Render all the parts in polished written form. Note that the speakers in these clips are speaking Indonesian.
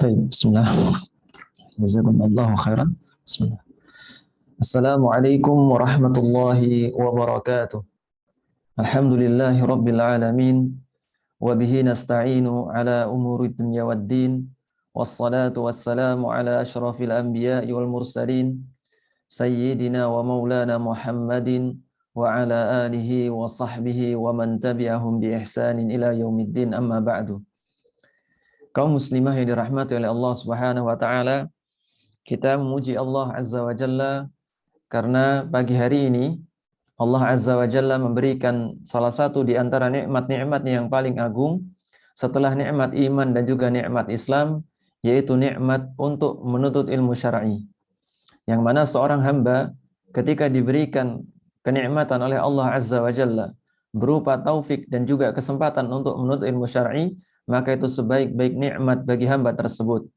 طيب بسم الله جزاكم الله خيرا. بسم الله. السلام عليكم ورحمة الله وبركاته. الحمد لله رب العالمين وبه نستعين على أمور الدنيا والدين والصلاة والسلام على أشرف الأنبياء والمرسلين سيدنا ومولانا محمد وعلى آله وصحبه ومن تبعهم بإحسان إلى يوم الدين. أما بعد. Kaum muslimah yang dirahmati oleh Allah Subhanahu wa taala, kita memuji Allah Azza wa Jalla karena pagi hari ini Allah Azza wa Jalla memberikan salah satu di antara nikmat-nikmat yang paling agung setelah nikmat iman dan juga nikmat Islam, yaitu nikmat untuk menuntut ilmu syar'i. Yang mana seorang hamba ketika diberikan kenikmatan oleh Allah Azza wa Jalla berupa taufik dan juga kesempatan untuk menuntut ilmu syar'i, maka itu sebaik-baik nikmat bagi hamba tersebut.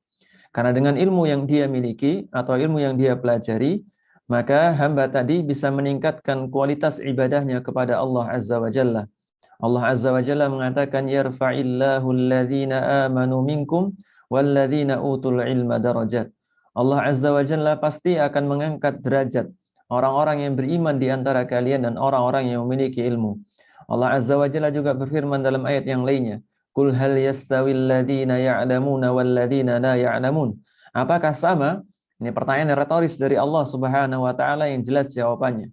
Karena dengan ilmu yang dia miliki atau ilmu yang dia pelajari, maka hamba tadi bisa meningkatkan kualitas ibadahnya kepada Allah Azza wa Jalla. Allah Azza wa Jalla mengatakan, yarfa'illahu alladhina amanu minkum walladhina utul ilma darajat. Allah Azza wa Jalla pasti akan mengangkat derajat orang-orang yang beriman di antara kalian dan orang-orang yang memiliki ilmu. Allah Azza wa Jalla juga berfirman dalam ayat yang lainnya, Qul hal yastawil ladzina ya'lamuna wal ladzina la ya'lamun. Apakah sama? Ini pertanyaan retoris dari Allah Subhanahu wa taala yang jelas jawabannya.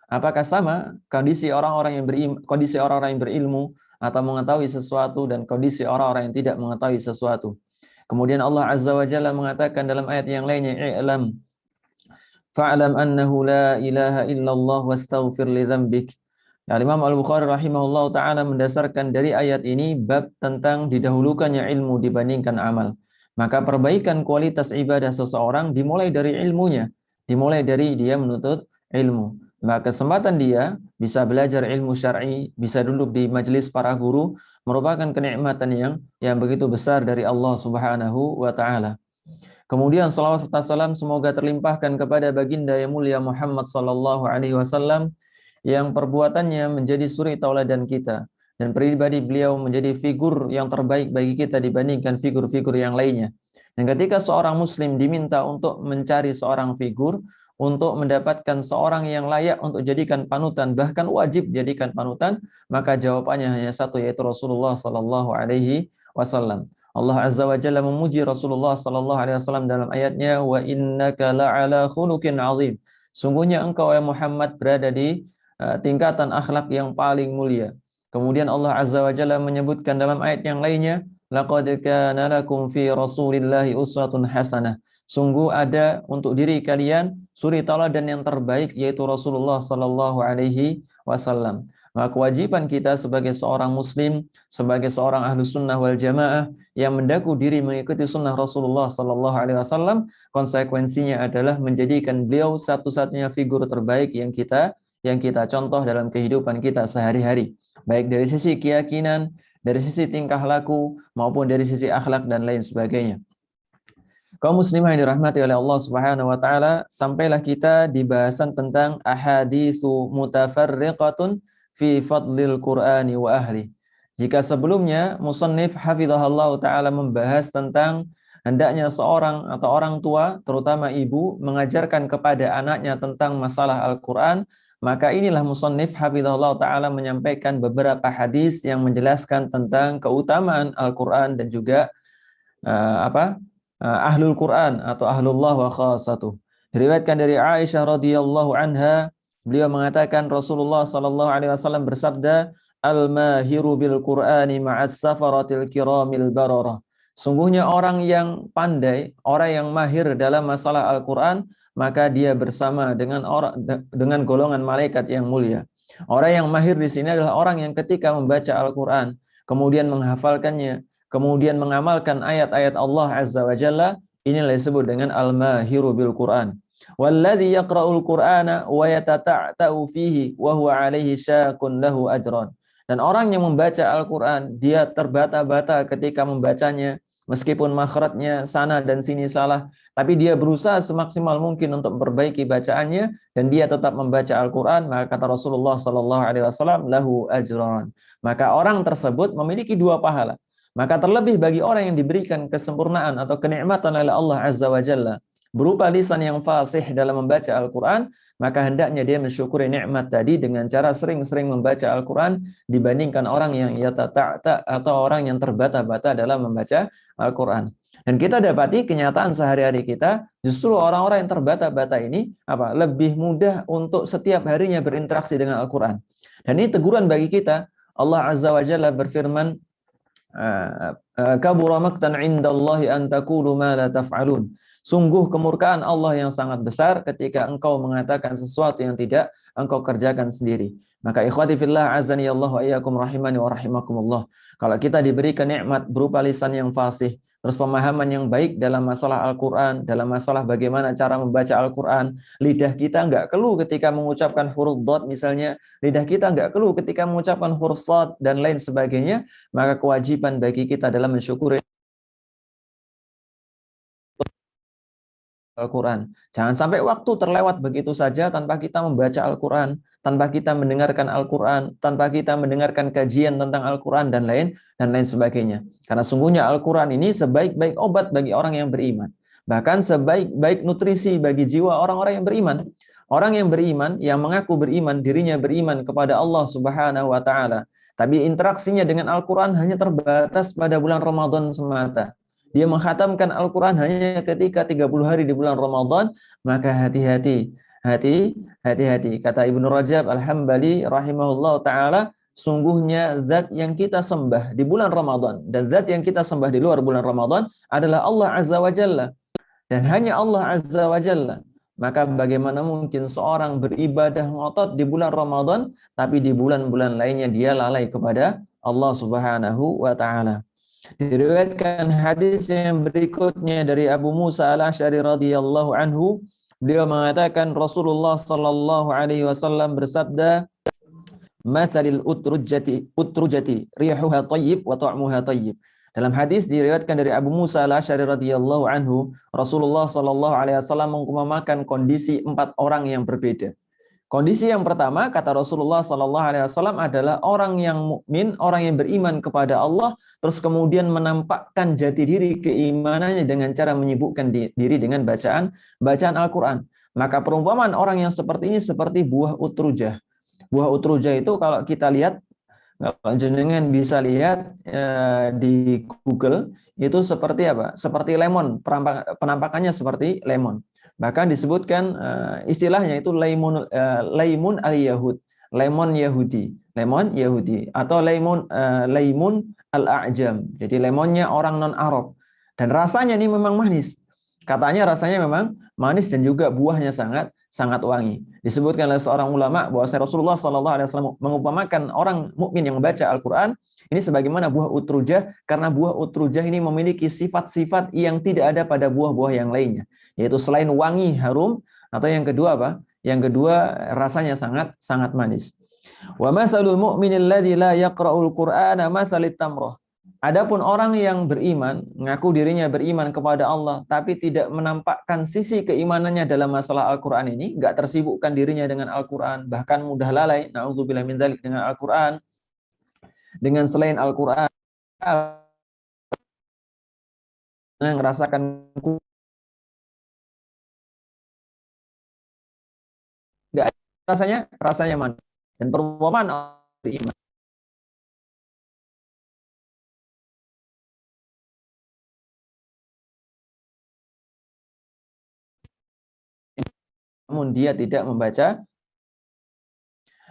Apakah sama kondisi orang-orang yang berilmu atau mengetahui sesuatu dan kondisi orang-orang yang tidak mengetahui sesuatu? Kemudian Allah Azza wa Jalla mengatakan dalam ayat yang lainnya, i'lam fa'lam annahu la ilaha illallah wastaghfir li dzambik. Imam Al-Bukhari rahimahullah ta'ala mendasarkan dari ayat ini bab tentang didahulukannya ilmu dibandingkan amal. Maka perbaikan kualitas ibadah seseorang dimulai dari ilmunya, dimulai dari dia menuntut ilmu. Maka kesempatan dia bisa belajar ilmu syar'i, bisa duduk di majelis para guru, merupakan kenikmatan yang begitu besar dari Allah Subhanahu wa ta'ala. Kemudian salawat serta salam semoga terlimpahkan kepada baginda yang mulia Muhammad sallallahu alaihi wasallam yang perbuatannya menjadi suri tauladan kita dan pribadi beliau menjadi figur yang terbaik bagi kita dibandingkan figur-figur yang lainnya. Dan ketika seorang muslim diminta untuk mencari seorang figur untuk mendapatkan seorang yang layak untuk jadikan panutan, bahkan wajib jadikan panutan, maka jawabannya hanya satu, yaitu Rasulullah sallallahu alaihi wasallam. Allah Azza wa Jalla memuji Rasulullah sallallahu alaihi wasallam dalam ayatnya, wa innaka la'ala khuluqin azim. Sungguhnya engkau ya Muhammad berada di tingkatan akhlak yang paling mulia. Kemudian Allah Azza wa Jalla menyebutkan dalam ayat yang lainnya, laqad kana lakum fi Rasulillahi uswatun hasanah. Sungguh ada untuk diri kalian suri tauladan yang terbaik, yaitu Rasulullah sallallahu alaihi wasallam. Maka kewajiban kita sebagai seorang muslim, sebagai seorang ahlus sunnah wal jamaah yang mendaku diri mengikuti sunnah Rasulullah sallallahu alaihi wasallam, konsekuensinya adalah menjadikan beliau satu-satunya figur terbaik yang kita contoh dalam kehidupan kita sehari-hari, baik dari sisi keyakinan, dari sisi tingkah laku, maupun dari sisi akhlak dan lain sebagainya. Kaum muslimah yang dirahmati oleh Allah Subhanahu wa taala, sampailah kita di bahasan tentang ahaditsu mutafarriqatun fi fadlil Qur'ani wa ahli. Jika sebelumnya musannif hafizahullah taala membahas tentang hendaknya seorang atau orang tua, terutama ibu, mengajarkan kepada anaknya tentang masalah Al-Qur'an, maka inilah musannif hafizahullah ta'ala menyampaikan beberapa hadis yang menjelaskan tentang keutamaan Al-Quran dan juga ahlul Quran atau ahlullah wa khasatuh. Diriwayatkan dari Aisyah radhiyallahu anha, beliau mengatakan Rasulullah sallallahu alaihi wasallam bersabda, al-mahiru bil Qur'ani ma'as safaratil kiramil bararah. Sungguhnya orang yang pandai, orang yang mahir dalam masalah Al-Quran, maka dia bersama dengan golongan malaikat yang mulia. Orang yang mahir di sini adalah orang yang ketika membaca Al-Quran, kemudian menghafalkannya, kemudian mengamalkan ayat-ayat Allah Azza wa Jalla, inilah disebut dengan al-mahiru bil Quran. Walladzi yaqra'ul Qur'ana wa yatata'u fihi wa huwa 'alaihi syaqun lahu ajran. Dan orang yang membaca Al-Quran, dia terbata-bata ketika membacanya, meskipun makhrajnya sana dan sini salah, tapi dia berusaha semaksimal mungkin untuk memperbaiki bacaannya dan dia tetap membaca Al-Quran, maka kata Rasulullah sallallahu alaihi wasallam, lahu ajran. Maka orang tersebut memiliki dua pahala. Maka terlebih bagi orang yang diberikan kesempurnaan atau kenikmatan oleh Allah Azza wa Jalla berupa lisan yang fasih dalam membaca Al-Quran, maka hendaknya dia mensyukuri nikmat tadi dengan cara sering-sering membaca Al-Quran dibandingkan orang yang yatata'ta atau orang yang terbata-bata dalam membaca Al-Quran. Dan kita dapati kenyataan sehari-hari kita, justru orang-orang yang terbata-bata ini lebih mudah untuk setiap harinya berinteraksi dengan Al-Quran. Dan ini teguran bagi kita. Allah Azza wa Jalla berfirman, kabura maqtan 'indallahi an taqulu ma la taf'alun. Sungguh kemurkaan Allah yang sangat besar ketika engkau mengatakan sesuatu yang tidak engkau kerjakan sendiri. Maka ikhwati fillah azani Allah wa iyyakum rahimani wa rahimakumullah. Kalau kita diberikan nikmat berupa lisan yang fasih, terus pemahaman yang baik dalam masalah Al-Quran, dalam masalah bagaimana cara membaca Al-Quran, lidah kita nggak keluh ketika mengucapkan huruf dot misalnya, lidah kita nggak keluh ketika mengucapkan huruf sad dan lain sebagainya, maka kewajiban bagi kita dalam mensyukuri Al-Quran. Jangan sampai waktu terlewat begitu saja tanpa kita membaca Al-Quran, tanpa kita mendengarkan Al-Quran, tanpa kita mendengarkan kajian tentang Al-Quran dan lain sebagainya. Karena sungguhnya Al-Quran ini sebaik-baik obat bagi orang yang beriman. Bahkan sebaik-baik nutrisi bagi jiwa orang-orang yang beriman. Orang yang beriman, yang mengaku beriman, dirinya beriman kepada Allah Subhanahu wa Ta'ala. Tapi interaksinya dengan Al-Quran hanya terbatas pada bulan Ramadan semata. Dia menghatamkan Al-Quran hanya ketika 30 hari di bulan Ramadan, maka hati-hati. Kata Ibnu Rajab Al-Hambali rahimahullah ta'ala, sungguhnya zat yang kita sembah di bulan Ramadan dan zat yang kita sembah di luar bulan Ramadan adalah Allah Azza wa Jalla. Dan hanya Allah Azza wa Jalla. Maka bagaimana mungkin seorang beribadah ngotot di bulan Ramadan, tapi di bulan-bulan lainnya dia lalai kepada Allah Subhanahu wa ta'ala. Diriwayatkan hadis yang berikutnya dari Abu Musa Al-Asy'ari radhiyallahu anhu, beliau mengatakan Rasulullah sallallahu alaihi wasallam bersabda, "Matsalil utrujati rihuha thayyib wa ta'muha thayyib." Dalam hadis diriwayatkan dari Abu Musa Al-Asy'ari radhiyallahu anhu, Rasulullah sallallahu alaihi wasallam mengumpamakan kondisi 4 orang yang berbeda. Kondisi yang pertama, kata Rasulullah SAW, adalah orang yang mukmin, orang yang beriman kepada Allah, terus kemudian menampakkan jati diri keimanannya dengan cara menyibukkan diri dengan bacaan Al-Quran. Maka perumpamaan orang yang seperti ini seperti buah utrujah. Buah utrujah itu kalau kita lihat, kalau jenengan bisa lihat di Google, itu seperti apa? Seperti lemon, penampakannya seperti lemon. Bahkan disebutkan istilahnya itu laimun al-Yahud, lemon Yahudi atau laimun al-A'jam. Jadi lemonnya orang non-Arab. Dan rasanya ini memang manis. Katanya rasanya memang manis dan juga buahnya sangat wangi. Disebutkan oleh seorang ulama bahwa Rasulullah SAW mengumpamakan orang mukmin yang membaca Al-Quran ini sebagaimana buah utrujah, karena buah utrujah ini memiliki sifat-sifat yang tidak ada pada buah-buah yang lainnya, yaitu selain wangi, harum, atau yang kedua apa? Yang kedua rasanya sangat manis. Wa matsalul mu'minil ladzi la yaqra'ul Qur'ana matsalit tamrah. Adapun orang yang beriman, mengaku dirinya beriman kepada Allah, tapi tidak menampakkan sisi keimanannya dalam masalah Al-Quran ini, nggak tersibukkan dirinya dengan Al-Quran, bahkan mudah lalai, na'udzubillah min dzalik, dengan Al-Quran, dengan selain Al-Quran, merasakan nggak rasanya manis. Dan perumpamaan orang beriman, namun dia tidak membaca,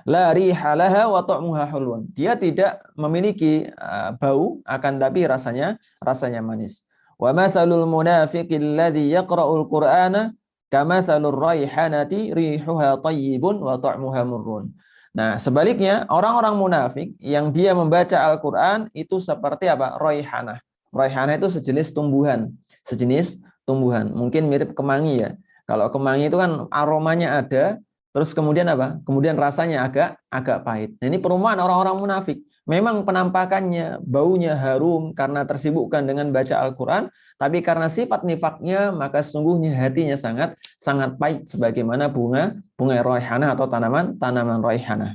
la riha laha wa ta'muha hulun. Dia tidak memiliki bau, akan tapi rasanya manis. Wa matsalul munafiqil ladzi yaqra'ul Qur'ana kamatsalur raihanati rihuha thayyibun wa ta'muha murrun. Nah, sebaliknya orang-orang munafik yang dia membaca Al-Qur'an itu seperti apa? Raihanah. Raihanah itu sejenis tumbuhan. Mungkin mirip kemangi ya. Kalau kemangi itu kan aromanya ada, terus kemudian apa? Kemudian rasanya agak pahit. Nah, ini perumpamaan orang-orang munafik. Memang penampakannya baunya harum karena tersibukkan dengan baca Al-Quran, tapi karena sifat nifaknya maka sesungguhnya hatinya sangat pahit sebagaimana bunga raihanah atau tanaman raihanah.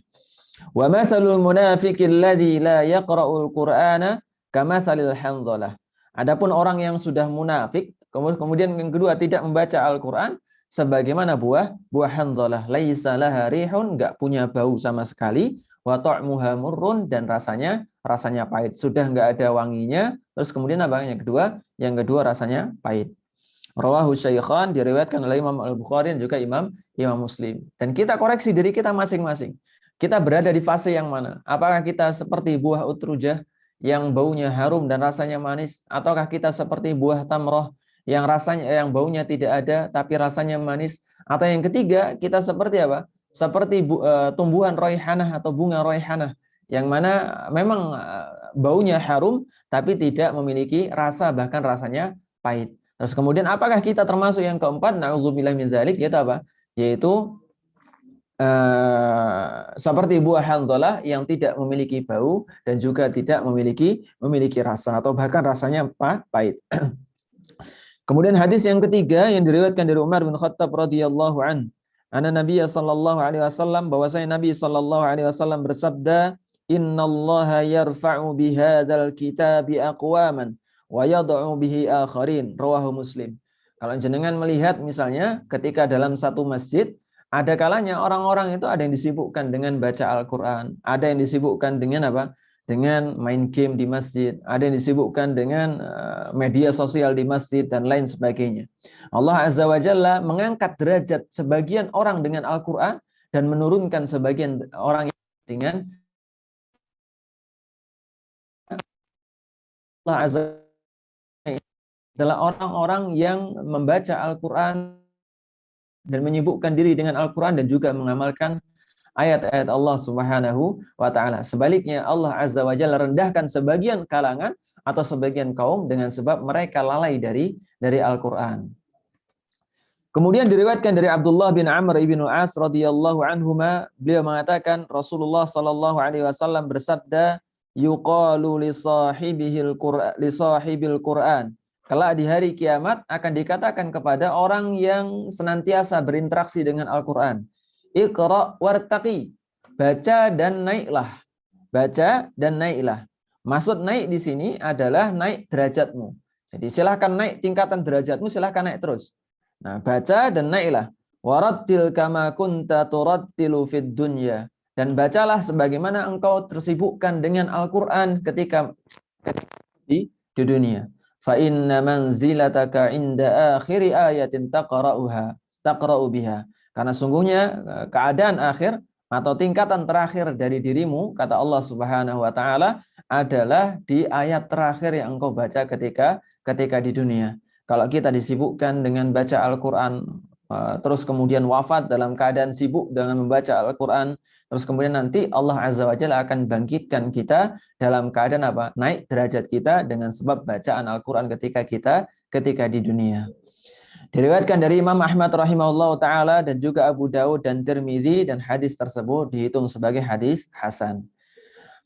Wa matsalul munafiqil ladzi la yaqra'ul Qur'ana kamatsalil handhalah. Adapun orang yang sudah munafik, kemudian yang kedua tidak membaca Al-Qur'an, sebagaimana buah handhalah, laisa laha rihun, enggak punya bau sama sekali, wa ta'muha murrun, dan rasanya pahit. Sudah enggak ada wanginya, terus kemudian apa yang kedua? Yang kedua rasanya pahit. Rawahu Syaikhan, diriwayatkan oleh Imam Al-Bukhari dan juga Imam Muslim. Dan kita koreksi diri kita masing-masing. Kita berada di fase yang mana? Apakah kita seperti buah utrujah yang baunya harum dan rasanya manis, ataukah kita seperti buah tamroh yang baunya tidak ada tapi rasanya manis, atau yang ketiga kita seperti apa? Seperti tumbuhan raihanah atau bunga raihanah yang mana memang baunya harum tapi tidak memiliki rasa, bahkan rasanya pahit. Terus kemudian apakah kita termasuk yang keempat? Na'udzubillah min dzalik, yaitu apa? Yaitu seperti buah handhalah yang tidak memiliki bau dan juga tidak memiliki rasa, atau bahkan rasanya pahit. Kemudian hadis yang ketiga yang diriwayatkan dari Umar bin Khattab radhiyallahu an, anna Nabiy sallallahu alaihi wasallam, bahwasanya Nabi sallallahu alaihi wasallam bersabda, innallaha yarfa'u bihadzal kitabi aqwaman wa yad'u bihi akharin, rawahu Muslim. Kalau jenengan melihat misalnya ketika dalam satu masjid, ada kalanya orang-orang itu ada yang disibukkan dengan baca Al-Qur'an, ada yang disibukkan dengan apa? Dengan main game di masjid, ada yang disibukkan dengan media sosial di masjid dan lain sebagainya. Allah Azza wa Jalla mengangkat derajat sebagian orang dengan Al-Qur'an dan menurunkan sebagian orang dengan Allah Azza wa Jalla adalah orang-orang yang membaca Al-Qur'an dan menyibukkan diri dengan Al-Qur'an dan juga mengamalkan ayat-ayat Allah Subhanahu wa taala. Sebaliknya Allah Azza wa Jalla rendahkan sebagian kalangan atau sebagian kaum dengan sebab mereka lalai dari Al-Qur'an. Kemudian diriwayatkan dari Abdullah bin Amr ibn As radhiyallahu anhuma, beliau mengatakan Rasulullah sallallahu alaihi wasallam bersabda, yuqalu li sahibil Qur'an. Kelak di hari kiamat akan dikatakan kepada orang yang senantiasa berinteraksi dengan Al-Qur'an, Iqra wartaqi, baca dan naiklah. Baca dan naiklah. Maksud naik di sini adalah naik derajatmu. Jadi silahkan naik tingkatan derajatmu, silahkan naik terus. Nah, baca dan naiklah. Warattil kama kunta turattilu fid dunya. Dan bacalah sebagaimana engkau tersibukkan dengan Al-Qur'an ketika di dunia. Fa inna manzilataka inda akhiri ayatin taqra'u biha. Karena sungguhnya keadaan akhir atau tingkatan terakhir dari dirimu, kata Allah Subhanahu wa taala, adalah di ayat terakhir yang engkau baca ketika di dunia. Kalau kita disibukkan dengan baca Al-Qur'an, terus kemudian wafat dalam keadaan sibuk dengan membaca Al-Qur'an, terus kemudian nanti Allah Azza wa Jalla akan bangkitkan kita dalam keadaan apa? Naik derajat kita dengan sebab bacaan Al-Qur'an ketika di dunia. Diriwayatkan dari Imam Ahmad rahimahullah taala dan juga Abu Daud dan Tirmizi, dan hadis tersebut dihitung sebagai hadis hasan.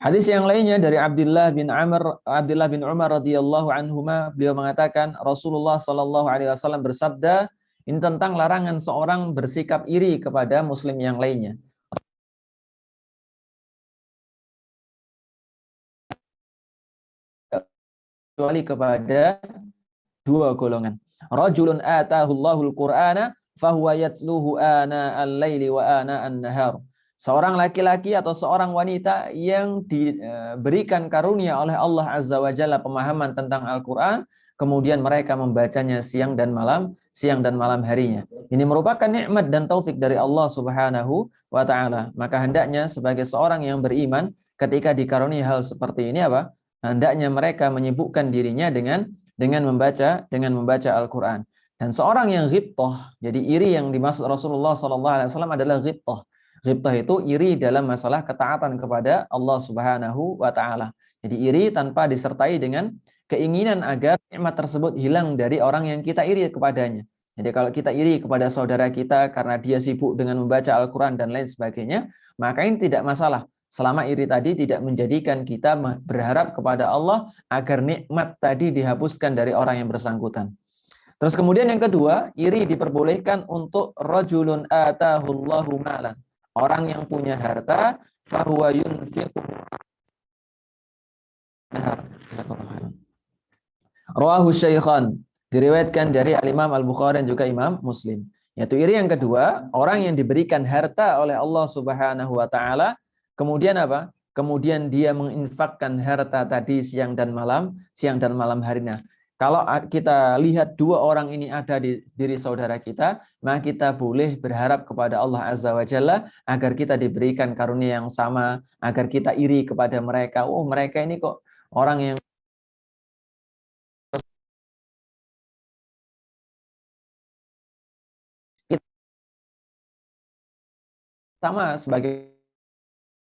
Hadis yang lainnya dari Abdullah bin Umar radhiyallahu anhuma, beliau mengatakan Rasulullah sallallahu alaihi wasallam bersabda, ini tentang larangan seorang bersikap iri kepada muslim yang lainnya. Kecuali kepada dua golongan. Rajulun atahullahul Qur'ana fahuwa yatluhu ana al-laili wa ana an-nahar. Seorang laki-laki atau seorang wanita yang diberikan karunia oleh Allah Azza wa Jalla pemahaman tentang Al-Qur'an, kemudian mereka membacanya siang dan malam harinya. Ini merupakan nikmat dan taufik dari Allah Subhanahu wa taala. Maka hendaknya sebagai seorang yang beriman ketika dikaruniai hal seperti ini apa? Hendaknya mereka menyibukkan dirinya dengan membaca Al-Qur'an. Dan seorang yang ghibthah, jadi iri yang dimaksud Rasulullah SAW adalah ghibthah. Ghibthah itu iri dalam masalah ketaatan kepada Allah Subhanahu wa taala. Jadi iri tanpa disertai dengan keinginan agar nikmat tersebut hilang dari orang yang kita iri kepadanya. Jadi kalau kita iri kepada saudara kita karena dia sibuk dengan membaca Al-Qur'an dan lain sebagainya, maka ini tidak masalah. Selama iri tadi tidak menjadikan kita berharap kepada Allah agar nikmat tadi dihapuskan dari orang yang bersangkutan. Terus kemudian yang kedua, iri diperbolehkan untuk rajulun atahullahu malan. Orang yang punya harta, fahuwa yunfiqu. Rawahu Syaikhan, diriwayatkan dari Al-Imam Al-Bukhari dan juga Imam Muslim. Yaitu iri yang kedua, orang yang diberikan harta oleh Allah Subhanahu wa taala, kemudian apa? Kemudian dia menginfakkan harta tadi siang dan malam harinya. Kalau kita lihat dua orang ini ada di diri saudara kita, maka kita boleh berharap kepada Allah Azza wa Jalla agar kita diberikan karunia yang sama, agar kita iri kepada mereka. Oh, mereka ini kok orang yang sama sebagai,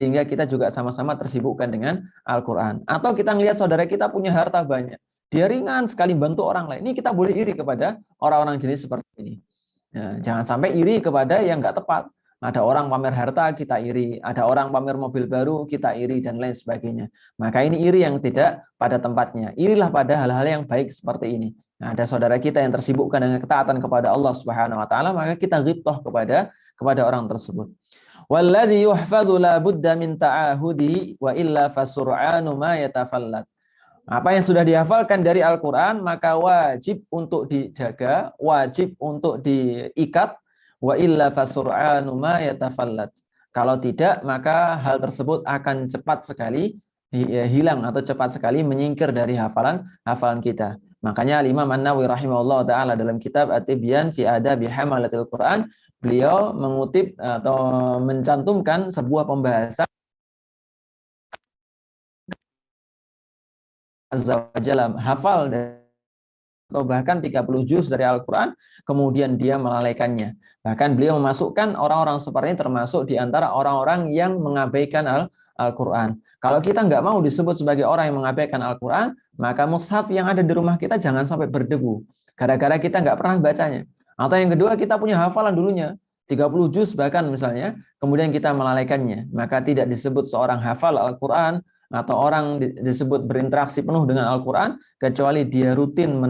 sehingga kita juga sama-sama tersibukkan dengan Al-Quran. Atau kita melihat saudara kita punya harta banyak, dia ringan sekali bantu orang lain. Ini kita boleh iri kepada orang-orang jenis seperti ini. Nah, jangan sampai iri kepada yang nggak tepat. Ada orang pamer harta, kita iri. Ada orang pamer mobil baru, kita iri, dan lain sebagainya. Maka ini iri yang tidak pada tempatnya. Irilah pada hal-hal yang baik seperti ini. Nah, ada saudara kita yang tersibukkan dengan ketaatan kepada Allah Subhanahu wa taala, maka kita ghibthah kepada orang tersebut. Walladzi yuhfadzu la budda min ta'ahudi wa illa fasur'anu ma yatafallat. Apa yang sudah dihafalkan dari Al-Quran maka wajib untuk dijaga, wajib untuk diikat, wa illa fasur'anu ma yatafallat. Kalau tidak maka hal tersebut akan cepat sekali hilang atau cepat sekali menyingkir dari hafalan kita. Makanya Imam An-Nawawi rahimahullah taala dalam kitab At-Tibyan fi Adabi Hamalatil Quran, beliau mengutip atau mencantumkan sebuah pembahasan Azza wa Jalla, hafal atau bahkan 30 juz dari Al-Quran, kemudian dia melalaikannya. Bahkan beliau memasukkan orang-orang seperti ini termasuk di antara orang-orang yang mengabaikan Al-Quran. Kalau kita nggak mau disebut sebagai orang yang mengabaikan Al-Quran, maka mushaf yang ada di rumah kita jangan sampai berdebu. Gara-gara kita nggak pernah bacanya. Atau yang kedua, kita punya hafalan dulunya, 30 juz bahkan misalnya, kemudian kita melalaikannya. Maka tidak disebut seorang hafal Al-Quran, atau orang disebut berinteraksi penuh dengan Al-Quran, kecuali dia rutin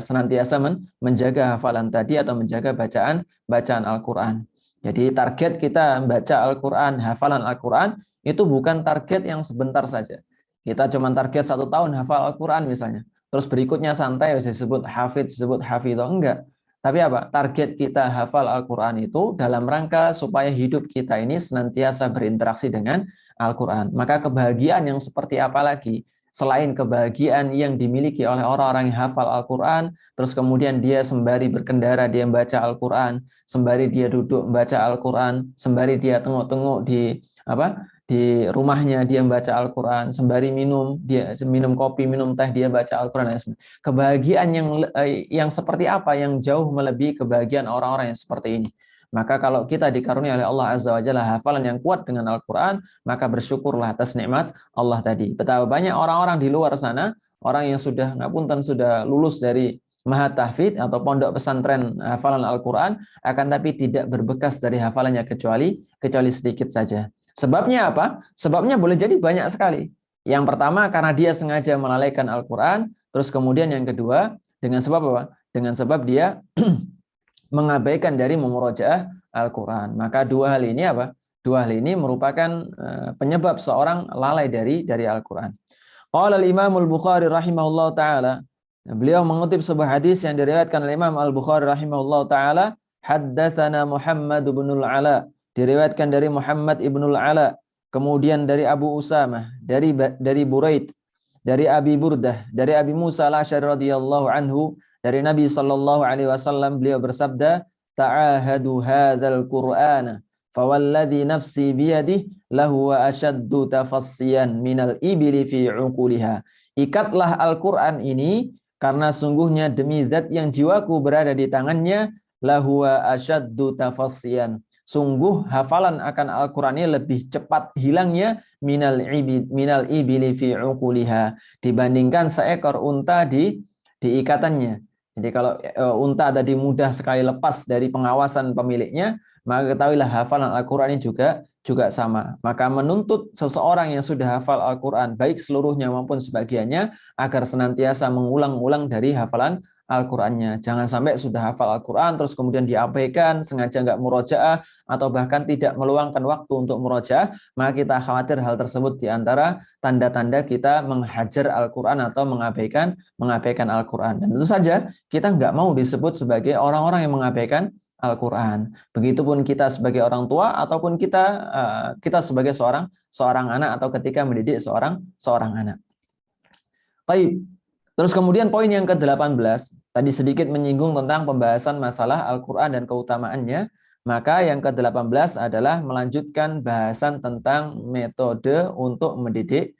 senantiasa menjaga hafalan tadi atau menjaga bacaan Al-Quran. Jadi target kita membaca Al-Quran, hafalan Al-Quran, itu bukan target yang sebentar saja. Kita cuma target 1 tahun hafal Al-Quran misalnya. Terus berikutnya santai, disebut hafidh, disebut hafidhah. Enggak. Tapi apa? Target kita hafal Al-Quran itu dalam rangka supaya hidup kita ini senantiasa berinteraksi dengan Al-Quran. Maka kebahagiaan yang seperti apa lagi selain kebahagiaan yang dimiliki oleh orang-orang yang hafal Al-Quran, terus kemudian dia sembari berkendara dia membaca Al-Quran, sembari dia duduk membaca Al-Quran, sembari dia tengok-tengok di rumahnya dia membaca Al-Quran, sembari dia minum kopi, minum teh, dia baca Al-Quran. Kebahagiaan yang seperti apa yang jauh melebihi kebahagiaan orang-orang yang seperti ini. Maka kalau kita dikaruniai oleh Allah Azza wa Jalla hafalan yang kuat dengan Al-Quran, maka bersyukurlah atas nikmat Allah tadi. Betapa banyak orang-orang di luar sana, orang yang sudah lulus dari Mahat Tahfidz atau pondok pesantren hafalan Al-Quran, akan tapi tidak berbekas dari hafalannya kecuali sedikit saja. Sebabnya apa? Sebabnya boleh jadi banyak sekali. Yang pertama karena dia sengaja melalaikan Al-Quran, terus kemudian yang kedua dengan sebab apa? Dengan sebab dia mengabaikan dari memurojaah Al-Quran. Maka dua hal ini apa? Dua hal ini merupakan penyebab seorang lalai dari Al-Quran. Qala al-Imam al-Bukhari rahimahullah ta'ala, beliau mengutip sebuah hadis yang diriwayatkan oleh Imam Al-Bukhari rahimahullah ta'ala, haddatsana Muhammad bin al-Ala, diriwayatkan dari Muhammad ibn al-Ala, kemudian dari Abu Usamah, dari Buraid, dari Abi Burdah, dari Abi Musa al-Asy'ari radhiyallahu anhu, dari Nabi sallallahu alaihi wasallam, beliau bersabda, ta'ahadu hadzal Qur'ana fawalladhi nafsi biyadihi lahu wa ashaddu tafassiyan minal ibli fi uquliha. Ikatlah Al-Qur'an ini karena sungguhnya demi zat yang jiwaku berada di tangannya, lahu wa ashaddu tafassiyan. Sungguh hafalan akan Al-Quran ini lebih cepat hilangnya minal ibili fi uquliha, dibandingkan seekor unta di ikatannya. Jadi kalau unta tadi mudah sekali lepas dari pengawasan pemiliknya, maka ketahuilah hafalan Al-Quran ini juga sama. Maka menuntut seseorang yang sudah hafal Al-Quran, baik seluruhnya maupun sebagiannya, agar senantiasa mengulang-ulang dari hafalan Al-Qur'annya. Jangan sampai sudah hafal Al-Qur'an terus kemudian diabaikan, sengaja nggak murojaah atau bahkan tidak meluangkan waktu untuk murojaah, maka kita khawatir hal tersebut di antara tanda-tanda kita menghajar Al-Qur'an atau mengabaikan Al-Qur'an. Dan tentu saja kita nggak mau disebut sebagai orang-orang yang mengabaikan Al-Qur'an. Begitupun kita sebagai orang tua ataupun kita sebagai seorang anak atau ketika mendidik seorang anak. Baik. Terus kemudian poin yang ke-18 tadi sedikit menyinggung tentang pembahasan masalah Al-Qur'an dan keutamaannya. Maka yang ke-18 adalah melanjutkan bahasan tentang metode untuk mendidik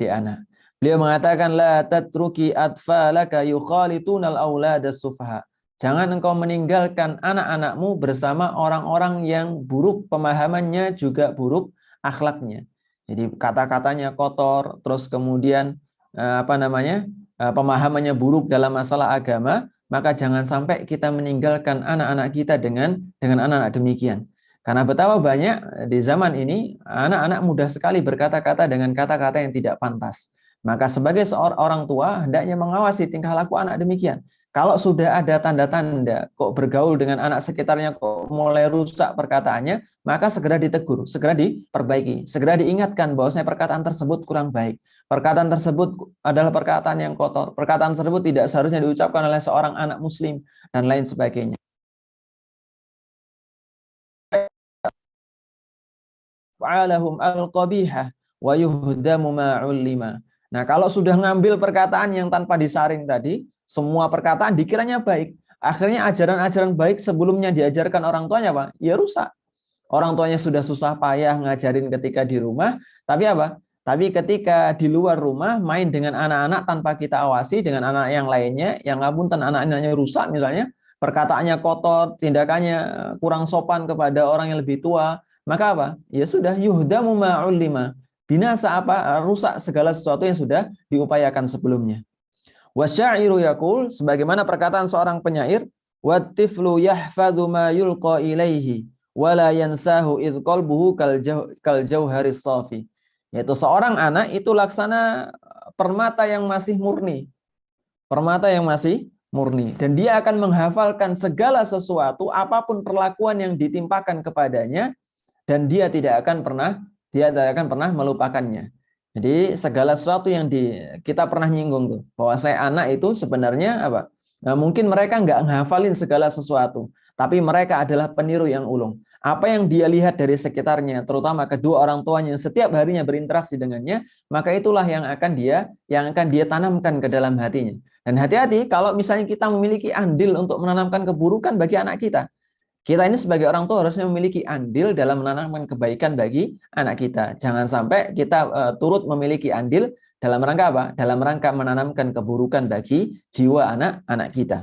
anak. Beliau mengatakan la tatruki atfalaka yukhalitunal auladas sufaha. Jangan engkau meninggalkan anak-anakmu bersama orang-orang yang buruk pemahamannya juga buruk akhlaknya. Jadi kata-katanya kotor, terus kemudian pemahamannya buruk dalam masalah agama, maka jangan sampai kita meninggalkan anak-anak kita dengan anak-anak demikian. Karena betapa banyak di zaman ini anak-anak mudah sekali berkata-kata dengan kata-kata yang tidak pantas. Maka sebagai seorang orang tua hendaknya mengawasi tingkah laku anak demikian. Kalau sudah ada tanda-tanda kok bergaul dengan anak sekitarnya kok mulai rusak perkataannya, maka segera ditegur, segera diperbaiki, segera diingatkan bahwasanya perkataan tersebut kurang baik. Perkataan tersebut adalah perkataan yang kotor. Perkataan tersebut tidak seharusnya diucapkan oleh seorang anak muslim dan lain sebagainya. Fa'alahum al-qabihah wa yuhdamu ma'ullima. Nah, kalau sudah ngambil perkataan yang tanpa disaring tadi, semua perkataan dikiranya baik. Akhirnya ajaran-ajaran baik sebelumnya diajarkan orang tuanya apa? Ya rusak. Orang tuanya sudah susah payah ngajarin ketika di rumah, tapi apa? Tapi ketika di luar rumah main dengan anak-anak tanpa kita awasi dengan anak yang lainnya, yang ngapunten anak-anaknya rusak misalnya, perkataannya kotor, tindakannya kurang sopan kepada orang yang lebih tua, maka apa? Ya sudah yuhdamu ma'ullima. Binasa apa? Rusak segala sesuatu yang sudah diupayakan sebelumnya. Wasyairu yaqul, sebagaimana perkataan seorang penyair, wattiflu yahfadhu ma yulqa ilaihi wala yansahu id qalbuhu kal jauharis safi. Yaitu seorang anak itu laksana permata yang masih murni. Permata yang masih murni. Dan dia akan menghafalkan segala sesuatu, apapun perlakuan yang ditimpakan kepadanya, dan dia tidak akan pernah melupakannya. Jadi segala sesuatu yang kita pernah nyinggung tuh, bahwa saya anak itu sebenarnya apa? Nah, mungkin mereka nggak ngehafalin segala sesuatu, tapi mereka adalah peniru yang ulung. Apa yang dia lihat dari sekitarnya, terutama kedua orang tuanya yang setiap harinya berinteraksi dengannya, maka itulah yang akan dia tanamkan ke dalam hatinya. Dan hati-hati kalau misalnya kita memiliki andil untuk menanamkan keburukan bagi anak kita. Kita ini sebagai orang tua harusnya memiliki andil dalam menanamkan kebaikan bagi anak kita. Jangan sampai kita turut memiliki andil dalam rangka apa? Dalam rangka menanamkan keburukan bagi jiwa anak-anak kita.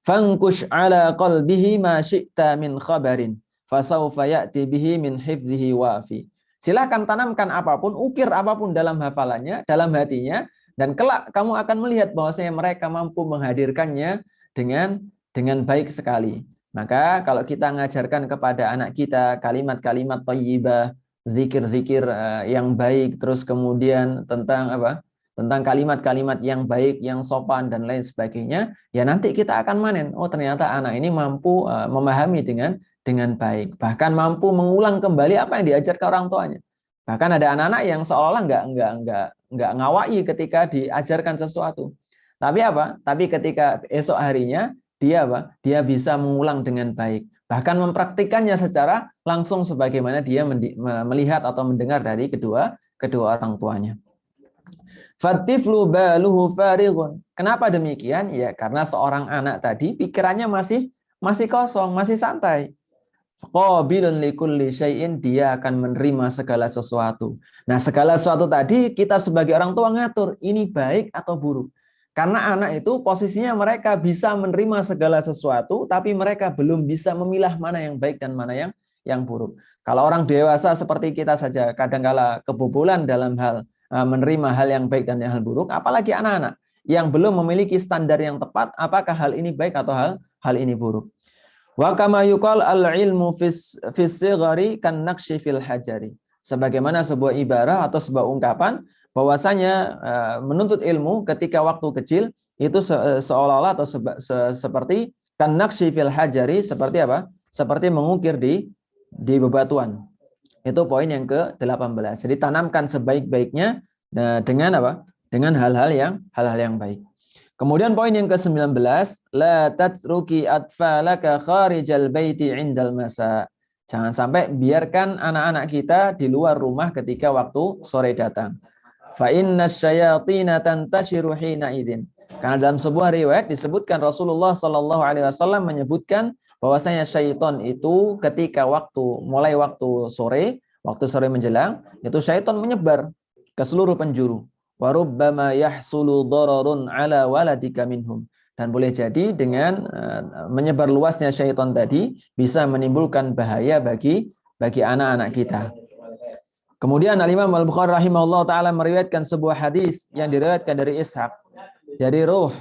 Fankush ala qalbihi ma syi'ta min khabarin fasawfa ya'ti bihi min hifzihi wafi. Silakan tanamkan apapun, ukir apapun dalam hafalannya, dalam hatinya, dan kelak kamu akan melihat bahwasanya mereka mampu menghadirkannya dengan baik sekali. Maka kalau kita mengajarkan kepada anak kita kalimat-kalimat thayyibah, zikir-zikir yang baik, terus kemudian tentang apa? Tentang kalimat-kalimat yang baik, yang sopan dan lain sebagainya, ya nanti kita akan manen. Oh, ternyata anak ini mampu memahami dengan baik, bahkan mampu mengulang kembali apa yang diajarkan orang tuanya. Bahkan ada anak-anak yang seolah-olah nggak ngawai ketika diajarkan sesuatu. Tapi apa? Tapi ketika esok harinya dia bisa mengulang dengan baik, bahkan mempraktikannya secara langsung sebagaimana dia melihat atau mendengar dari kedua orang tuanya. Fatiflu baluhu farighun. Kenapa demikian? Ya karena seorang anak tadi pikirannya masih kosong, masih santai. Qabilun likulli syai'in, dia akan menerima segala sesuatu. Nah, segala sesuatu tadi kita sebagai orang tua ngatur, ini baik atau buruk. Karena anak itu posisinya mereka bisa menerima segala sesuatu, tapi mereka belum bisa memilah mana yang baik dan mana yang buruk. Kalau orang dewasa seperti kita saja kadangkala kebobolan dalam hal menerima hal yang baik dan yang hal buruk, apalagi anak-anak yang belum memiliki standar yang tepat, apakah hal ini baik atau hal ini buruk. Wa kama yuqal al-ilmu fis sighari kan naqshi fil hajari. Sebagaimana sebuah ibarah atau sebuah ungkapan bahwasanya menuntut ilmu ketika waktu kecil itu seolah-olah atau seperti kanakshi fil hajari, seperti apa? Seperti mengukir di bebatuan. Itu poin yang ke-18. Jadi tanamkan sebaik-baiknya dengan apa? Dengan hal-hal yang baik. Kemudian poin yang ke-19, la tatruki atfalaka kharijal baiti indal masa. Jangan sampai biarkan anak-anak kita di luar rumah ketika waktu sore datang. Fa inna syayatina tantashiru hina idzin. Karena dalam sebuah riwayat disebutkan Rasulullah Shallallahu alaihi wasallam menyebutkan bahwasanya syaitan itu ketika mulai waktu sore menjelang, itu syaitan menyebar ke seluruh penjuru. Wa rubbama yahsulu dararun ala waladika minhum. Dan boleh jadi dengan menyebar luasnya syaitan tadi bisa menimbulkan bahaya bagi anak-anak kita. Kemudian Al-Imam Al-Bukhari rahimahullah ta'ala meriwayatkan sebuah hadis yang diriwayatkan dari Ishaq, dari Ruh.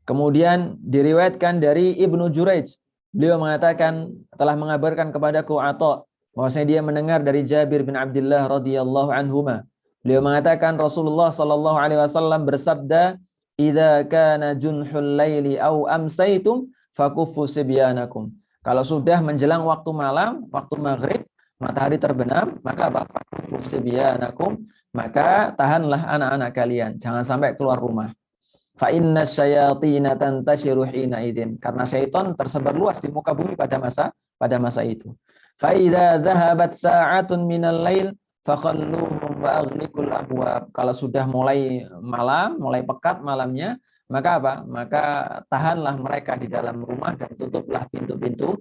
Kemudian diriwayatkan dari Ibnu Jurayj. Beliau mengatakan, telah mengabarkan kepadaku Atha, bahwasanya dia mendengar dari Jabir bin Abdullah radhiyallahu anhuma. Beliau mengatakan Rasulullah sallallahu alaihi wasallam bersabda, "Idza kana junhul laili aw amsaytum fakuffu sibyanakum." Kalau sudah menjelang waktu malam, waktu maghrib, matahari terbenam, maka fakuffu sibyanakum, maka tahanlah anak-anak kalian, jangan sampai keluar rumah. Fa inna syayatina tantashiru hina idzin, karena syaitan tersebar luas di muka bumi pada masa itu. Fa idza dhahabat sa'atun minal lail fakhalluhum wa aghliqul abwab. Kalau sudah mulai malam, mulai pekat malamnya, maka apa? Maka tahanlah mereka di dalam rumah dan tutuplah pintu-pintu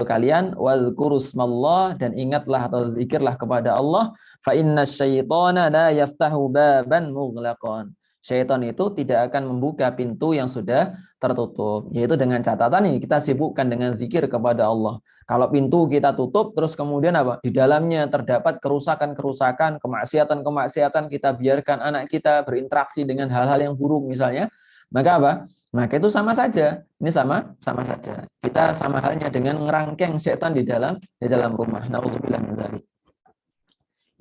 kalian, wazkurusmallah, dan ingatlah atau zikirlah kepada Allah. Fa inna syaitana la yaftahu baban mughlaqan. Syaitan itu tidak akan membuka pintu yang sudah tertutup. Yaitu dengan catatan ini kita sibukkan dengan zikir kepada Allah. Kalau pintu kita tutup, terus kemudian apa? Di dalamnya terdapat kerusakan-kerusakan, kemaksiatan-kemaksiatan, kita biarkan anak kita berinteraksi dengan hal-hal yang buruk misalnya, maka apa? Maka itu sama saja. Ini sama saja. Kita sama halnya dengan ngerangkeng setan di dalam rumah. Nauzubillah min dzalik.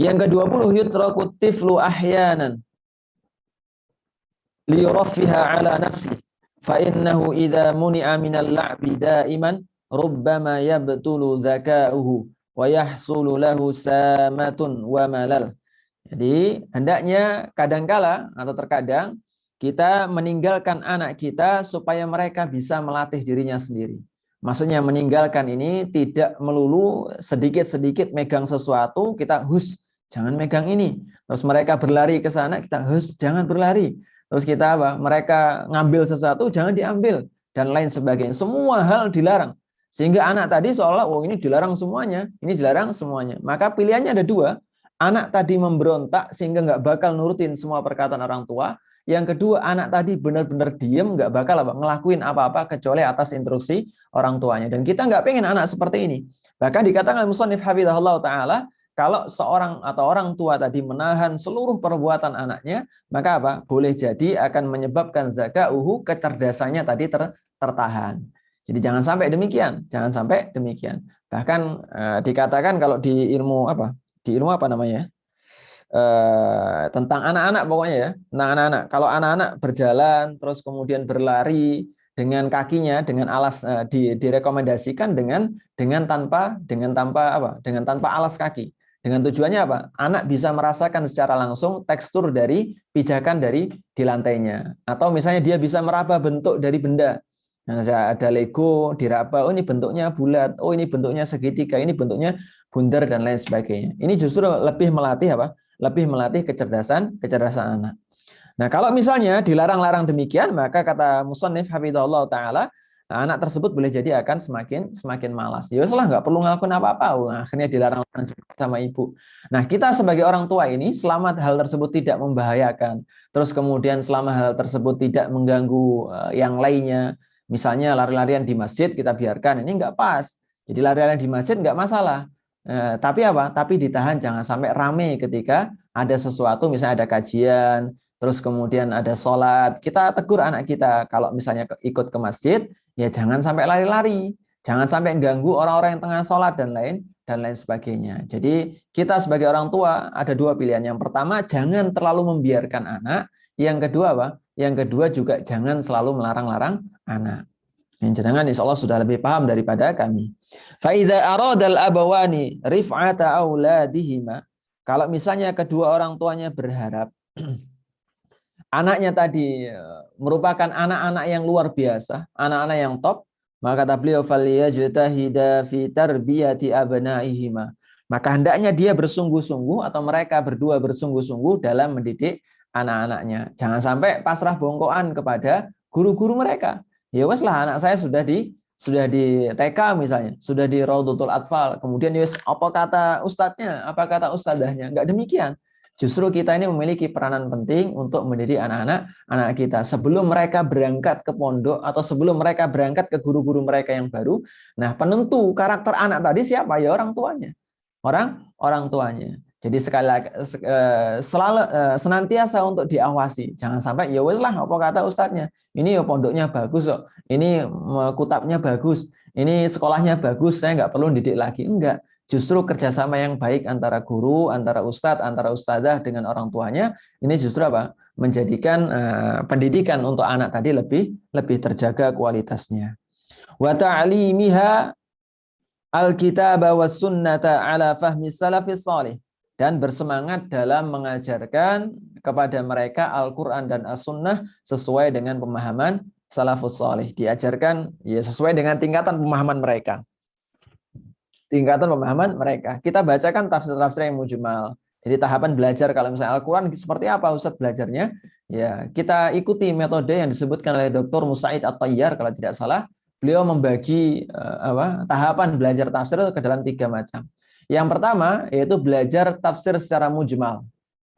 Yang ke-20, yutraku tiflu ahyanan liyuraffiha ala nafsi fa innahu idza muni'a minal la'bi da'iman rubbama yabtulu zaka'uhu wa yahsulu lahu samatun wa malal. Jadi hendaknya kadangkala atau terkadang kita meninggalkan anak kita supaya mereka bisa melatih dirinya sendiri. Maksudnya meninggalkan ini tidak melulu sedikit-sedikit megang sesuatu kita jangan megang ini. Terus mereka berlari ke sana kita jangan berlari. Terus kita apa? Mereka ngambil sesuatu jangan diambil dan lain sebagainya. Semua hal dilarang. Sehingga anak tadi seolah ini dilarang semuanya, ini dilarang semuanya. Maka pilihannya ada dua. Anak tadi memberontak sehingga nggak bakal nurutin semua perkataan orang tua. Yang kedua, anak tadi benar-benar diem, nggak bakal ngelakuin apa-apa kecuali atas instruksi orang tuanya. Dan kita nggak pengen anak seperti ini. Bahkan dikatakan musannif hafizahullah ta'ala, kalau seorang atau orang tua tadi menahan seluruh perbuatan anaknya, maka apa? Boleh jadi akan menyebabkan zakauhu, kecerdasannya tadi tertahan. Jadi jangan sampai demikian, Bahkan dikatakan kalau di ilmu apa? Di ilmu apa namanya? Tentang anak-anak pokoknya ya. Tentang anak-anak. Kalau anak-anak berjalan terus kemudian berlari dengan kakinya, dengan alas direkomendasikan dengan tanpa alas kaki. Dengan tujuannya apa? Anak bisa merasakan secara langsung tekstur dari pijakan di lantainya. Atau misalnya dia bisa meraba bentuk dari benda. Nah, ada Lego diraba, ini bentuknya bulat, ini bentuknya segitiga, ini bentuknya bundar dan lain sebagainya. Ini justru lebih melatih apa? Lebih melatih kecerdasan anak. Nah, kalau misalnya dilarang-larang demikian, maka kata musannif hafizahullah taala, anak tersebut boleh jadi akan semakin malas. Ya weslah, nggak perlu ngelakuin apa-apa. Akhirnya dilarang-larang sama ibu. Nah, kita sebagai orang tua ini, selama hal tersebut tidak membahayakan, terus kemudian selama hal tersebut tidak mengganggu yang lainnya, misalnya lari-larian di masjid kita biarkan, ini nggak pas. Jadi lari-larian di masjid nggak masalah. Tapi apa? Tapi ditahan, jangan sampai rame ketika ada sesuatu, misalnya ada kajian, terus kemudian ada sholat, kita tegur anak kita. Kalau misalnya ikut ke masjid, ya jangan sampai lari-lari. Jangan sampai ganggu orang-orang yang tengah sholat dan lain dan lain sebagainya. Jadi kita sebagai orang tua ada dua pilihan. Yang pertama, jangan terlalu membiarkan anak. Yang kedua apa? Yang kedua juga jangan selalu melarang-larang anak. Yang jenengan insya Allah sudah lebih paham daripada kami. Faida aradal abawani rif'ata auladihima. Kalau misalnya kedua orang tuanya berharap anaknya tadi merupakan anak-anak yang luar biasa, anak-anak yang top, maka kata beliau falyajtahida fi tarbiyati abnaihima. Maka hendaknya dia bersungguh-sungguh atau mereka berdua bersungguh-sungguh dalam mendidik anak-anaknya. Jangan sampai pasrah bongkoan kepada guru-guru mereka. Ya wes lah, anak saya sudah di TK misalnya, sudah di Raudhatul Atfal, kemudian wes apa kata ustadznya, apa kata ustadzahnya. Enggak demikian. Justru kita ini memiliki peranan penting untuk mendidik anak kita sebelum mereka berangkat ke pondok atau sebelum mereka berangkat ke guru-guru mereka yang baru. Nah, penentu karakter anak tadi siapa? Ya orang tuanya. Orang tuanya. Jadi sekali lagi selalu senantiasa untuk diawasi. Jangan sampai ya wes lah apa kata ustadznya. Ini ya pondoknya bagus kok. Ini kutabnya bagus. Ini sekolahnya bagus. Saya nggak perlu didik lagi. Enggak. Justru kerjasama yang baik antara guru, antara ustadz, antara ustadzah dengan orang tuanya, ini justru apa? Menjadikan pendidikan untuk anak tadi lebih terjaga kualitasnya. Wa ta'limiha al-kitaba was sunnata ala fahmi salafis salih, dan bersemangat dalam mengajarkan kepada mereka Al-Qur'an dan As-Sunnah sesuai dengan pemahaman salafus salih. Diajarkan ya sesuai dengan tingkatan pemahaman mereka. Tingkatan pemahaman mereka. Kita bacakan tafsir-tafsir yang mujmal. Jadi tahapan belajar kalau misalnya Al-Quran seperti apa Ustadz belajarnya? Ya, kita ikuti metode yang disebutkan oleh Dr. Musaid At-Tayyar kalau tidak salah. Beliau membagi tahapan belajar tafsir itu ke dalam 3 macam. Yang pertama yaitu belajar tafsir secara mujmal.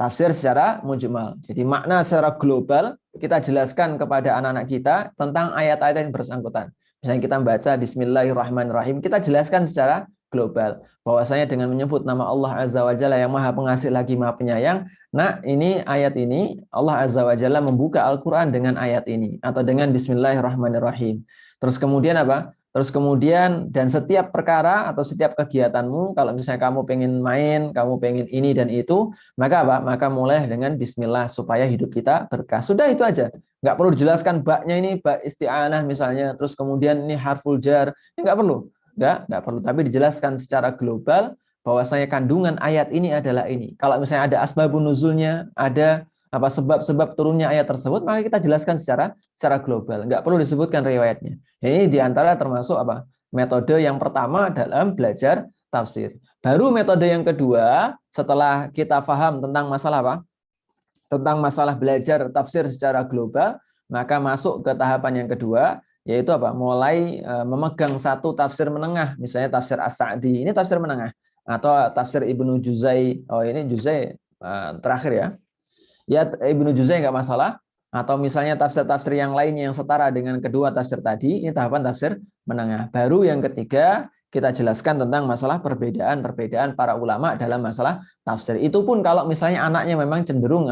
Tafsir secara mujmal. Jadi makna secara global kita jelaskan kepada anak-anak kita tentang ayat-ayat yang bersangkutan. Misalnya kita membaca Bismillahirrahmanirrahim, kita jelaskan secara global bahwasanya dengan menyebut nama Allah Azza wa Jalla yang Maha Pengasih lagi Maha Penyayang. Nah, ini ayat ini Allah Azza wa Jalla membuka Al-Qur'an dengan ayat ini atau dengan Bismillahirrahmanirrahim. Terus kemudian apa? Terus kemudian dan setiap perkara atau setiap kegiatanmu, kalau misalnya kamu pengen main, kamu pengen ini dan itu, maka apa? Maka mulai dengan Bismillah supaya hidup kita berkah. Sudah itu aja. Nggak perlu dijelaskan baknya ini bak isti'anah misalnya, terus kemudian ini harful jar, ini nggak perlu. Nggak perlu, tapi dijelaskan secara global bahwasanya kandungan ayat ini adalah ini. Kalau misalnya ada asbabun nuzulnya, ada apa sebab-sebab turunnya ayat tersebut, maka kita jelaskan secara global. Nggak perlu disebutkan riwayatnya. Ini diantara termasuk apa? Metode yang pertama dalam belajar tafsir. Baru metode yang kedua, setelah kita paham tentang masalah apa? Tentang masalah belajar tafsir secara global, maka masuk ke tahapan yang kedua, yaitu apa? Mulai memegang satu tafsir menengah, misalnya tafsir As-Sa'di, ini tafsir menengah, atau tafsir Ibnu Juzai, ini Juzai terakhir ya. Ya Ibnu Juzai nggak masalah, atau misalnya tafsir-tafsir yang lainnya yang setara dengan kedua tafsir tadi, ini tahapan tafsir menengah. Baru yang ketiga, kita jelaskan tentang masalah perbedaan para ulama dalam masalah tafsir. Itu pun kalau misalnya anaknya memang cenderung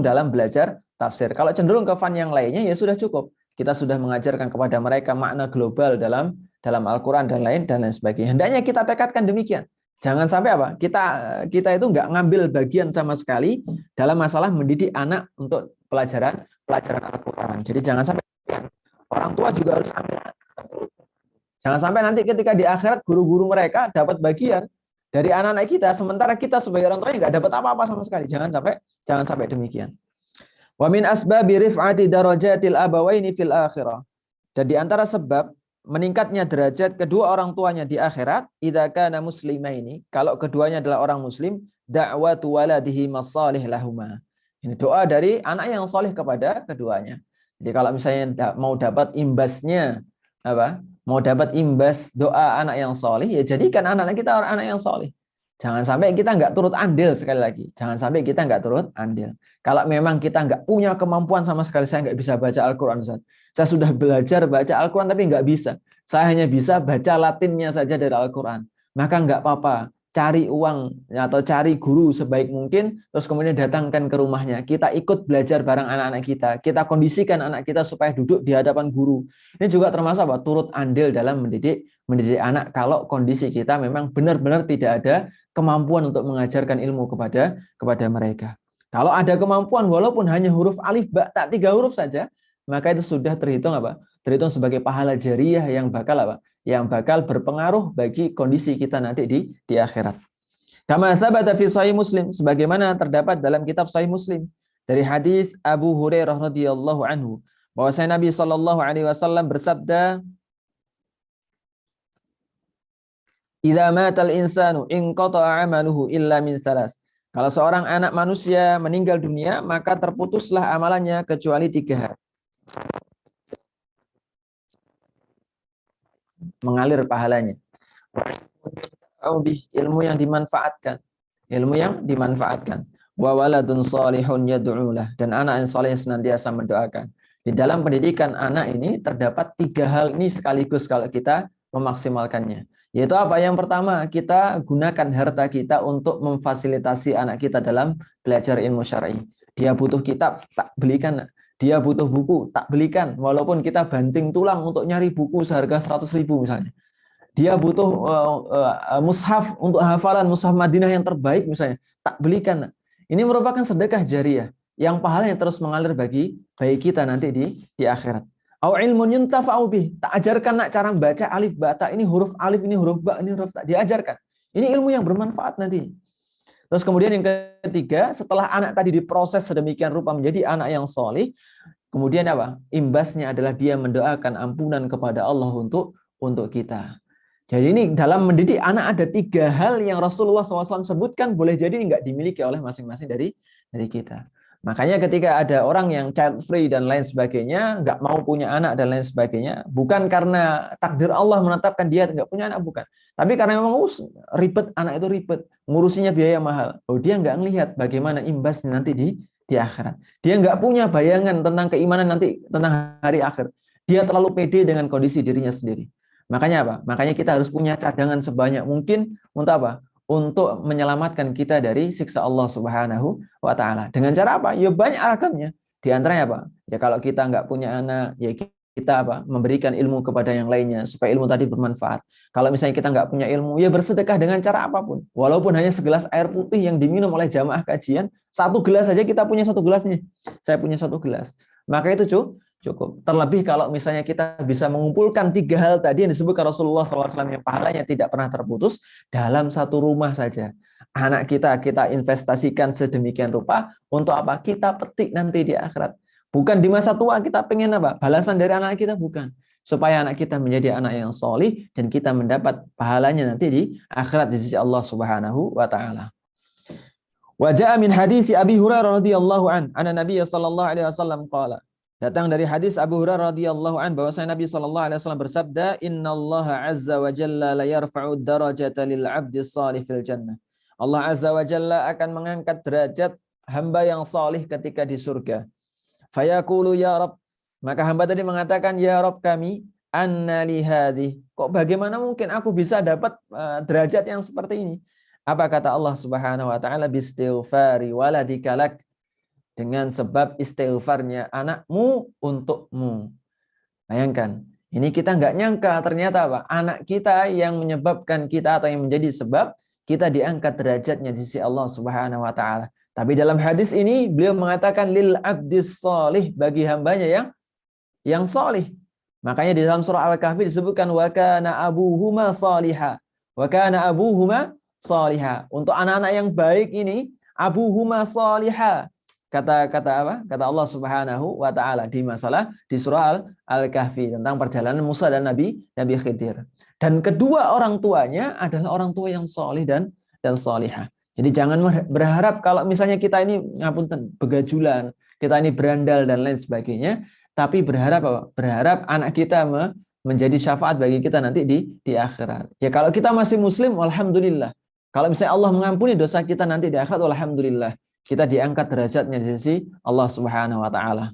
dalam belajar tafsir. Kalau cenderung ke fan yang lainnya ya sudah cukup. Kita sudah mengajarkan kepada mereka makna global dalam Al-Quran dan lain sebagainya. Hendaknya kita tekadkan demikian. Jangan sampai apa? Kita itu nggak ngambil bagian sama sekali dalam masalah mendidik anak untuk pelajaran Al-Quran. Jadi jangan sampai orang tua juga harus ambil. Jangan sampai nanti ketika di akhirat guru-guru mereka dapat bagian dari anak-anak kita, sementara kita sebagai orang tuanya nggak dapat apa-apa sama sekali. Jangan sampai demikian. Wa min asbabi rif'ati darajatil abawaini fil akhirah. Dan di antara sebab meningkatnya derajat kedua orang tuanya di akhirat, idza kana muslimaini, kalau keduanya adalah orang muslim, da'watu waladihi masalih lahuma. Ini doa dari anak yang soleh kepada keduanya. Jadi kalau misalnya mau dapat imbasnya mau dapat imbas doa anak yang soleh, ya jadikan anak kita orang anak yang soleh. Jangan sampai kita nggak turut andil, sekali lagi. Jangan sampai kita nggak turut andil. Kalau memang kita nggak punya kemampuan sama sekali, saya nggak bisa baca Al-Quran, Ustaz. Saya sudah belajar baca Al-Quran tapi nggak bisa. Saya hanya bisa baca Latinnya saja dari Al-Quran. Maka nggak apa-apa. cari uang atau cari guru sebaik mungkin, terus kemudian datangkan ke rumahnya. Kita ikut belajar bareng anak-anak kita. Kita kondisikan anak kita supaya duduk di hadapan guru. Ini juga termasuk apa? Turut andil dalam mendidik anak kalau kondisi kita memang benar-benar tidak ada kemampuan untuk mengajarkan ilmu kepada mereka. Kalau ada kemampuan walaupun hanya huruf alif ba tak 3 huruf saja, maka itu sudah terhitung apa? Terhitung sebagai pahala jariah yang bakal apa? Yang bakal berpengaruh bagi kondisi kita nanti di akhirat. Kama sabata fi Sahih Muslim, sebagaimana terdapat dalam kitab Sahih Muslim dari hadis Abu Hurairah radhiyallahu anhu, bahwasanya Nabi sallallahu alaihi wasallam bersabda, "Idza matal insanu inqata'a 'amaluhu illa min tsalas." Kalau seorang anak manusia meninggal dunia, maka terputuslah amalannya kecuali 3 hal. Mengalir pahalanya. Ilmu yang dimanfaatkan. Ilmu yang dimanfaatkan. Wa waladun salihun yad'ulah, dan anak yang saleh senantiasa mendoakan. Di dalam pendidikan anak ini terdapat 3 hal ini sekaligus kalau kita memaksimalkannya. Yaitu apa? Yang pertama, kita gunakan harta kita untuk memfasilitasi anak kita dalam belajar ilmu syar'i. Dia butuh kitab, tak belikan. Dia butuh buku, tak belikan. Walaupun kita banting tulang untuk nyari buku seharga 100.000 misalnya. Dia butuh mushaf untuk hafalan, mushaf Madinah yang terbaik misalnya, tak belikan. Ini merupakan sedekah jariah yang pahalanya terus mengalir bagi kita nanti di akhirat. Au ilmun yuntafa'u bih, tak ajarkan nak cara baca alif ba ta, ini huruf alif, ini huruf ba, ini huruf ta, diajarkan. Ini ilmu yang bermanfaat nanti. Terus kemudian yang ketiga, setelah anak tadi diproses sedemikian rupa menjadi anak yang solih, kemudian apa? Imbasnya adalah dia mendoakan ampunan kepada Allah untuk kita. Jadi ini dalam mendidik anak ada 3 hal yang Rasulullah SAW sebutkan, boleh jadi nggak dimiliki oleh masing-masing dari kita. Makanya ketika ada orang yang child free dan lain sebagainya, nggak mau punya anak dan lain sebagainya, bukan karena takdir Allah menetapkan dia nggak punya anak, bukan. Tapi karena memang ribet, anak itu ribet, ngurusinya biaya mahal. Oh, dia nggak ngelihat bagaimana imbasnya nanti di akhirat. Dia nggak punya bayangan tentang keimanan nanti, tentang hari akhir. Dia terlalu pede dengan kondisi dirinya sendiri. Makanya apa? Makanya kita harus punya cadangan sebanyak mungkin untuk apa? Untuk menyelamatkan kita dari siksa Allah Subhanahu wa taala. Dengan cara apa? Ya banyak ragamnya. Di antaranya apa? Ya kalau kita nggak punya anak, ya kita apa? Memberikan ilmu kepada yang lainnya supaya ilmu tadi bermanfaat. Kalau misalnya kita nggak punya ilmu, ya bersedekah dengan cara apapun. Walaupun hanya segelas air putih yang diminum oleh jamaah kajian, 1 gelas saja kita punya 1 gelas nih. Saya punya 1 gelas. Maka itu cukup. Terlebih kalau misalnya kita bisa mengumpulkan 3 hal tadi yang disebutkan Rasulullah SAW yang pahalanya tidak pernah terputus dalam 1 rumah saja. Anak kita investasikan sedemikian rupa untuk apa? Kita petik nanti di akhirat. Bukan di masa tua kita pengen apa? Balasan dari anak kita, bukan. Supaya anak kita menjadi anak yang solih dan kita mendapat pahalanya nanti di akhirat di sisi Allah Subhanahu wa taala. Wa jaa min hadits Abi Hurairah radhiyallahu an, anna Nabiy sallallahu alaihi wasallam qala. Datang dari hadis Abu Hurairah radhiyallahu an bahwasanya Nabi sallallahu alaihi wasallam bersabda, "Innallaha 'azza wa jalla la yarfa'u darajata lil 'abdi shalih fil jannah." Allah azza wa jalla akan mengangkat derajat hamba yang salih ketika di surga. Fayaqulu ya Rabb, maka hamba tadi mengatakan, "Ya Rabb kami, anna li hadhi." Kok bagaimana mungkin aku bisa dapat derajat yang seperti ini? Apa kata Allah Subhanahu wa taala? Bistighfari waladika lak, dengan sebab istighfarnya anakmu untukmu. Bayangkan, ini kita nggak nyangka ternyata apa? Anak kita yang menyebabkan kita atau yang menjadi sebab kita diangkat derajatnya di sisi Allah Subhanahu wa taala. Tapi dalam hadis ini beliau mengatakan lil abdis sholih, bagi hambanya yang sholih. Makanya di dalam surah Al-Kahfi disebutkan wa kana abuhuma sholihah. Wa kana abuhuma sholihah. Untuk anak-anak yang baik ini abuhuma sholihah. Kata apa? Kata Allah Subhanahu wa taala di surah Al-Kahfi tentang perjalanan Musa dan Nabi Khidir. Dan kedua orang tuanya adalah orang tua yang solih dan solihah. Jadi jangan berharap kalau misalnya kita ini ngapunten begajulan, kita ini berandal dan lain sebagainya, tapi berharap apa? Berharap anak kita menjadi syafaat bagi kita nanti di akhirat. Ya kalau kita masih muslim, alhamdulillah. Kalau misalnya Allah mengampuni dosa kita nanti di akhirat, alhamdulillah. Kita diangkat derajatnya di sisi Allah Subhanahu wa taala.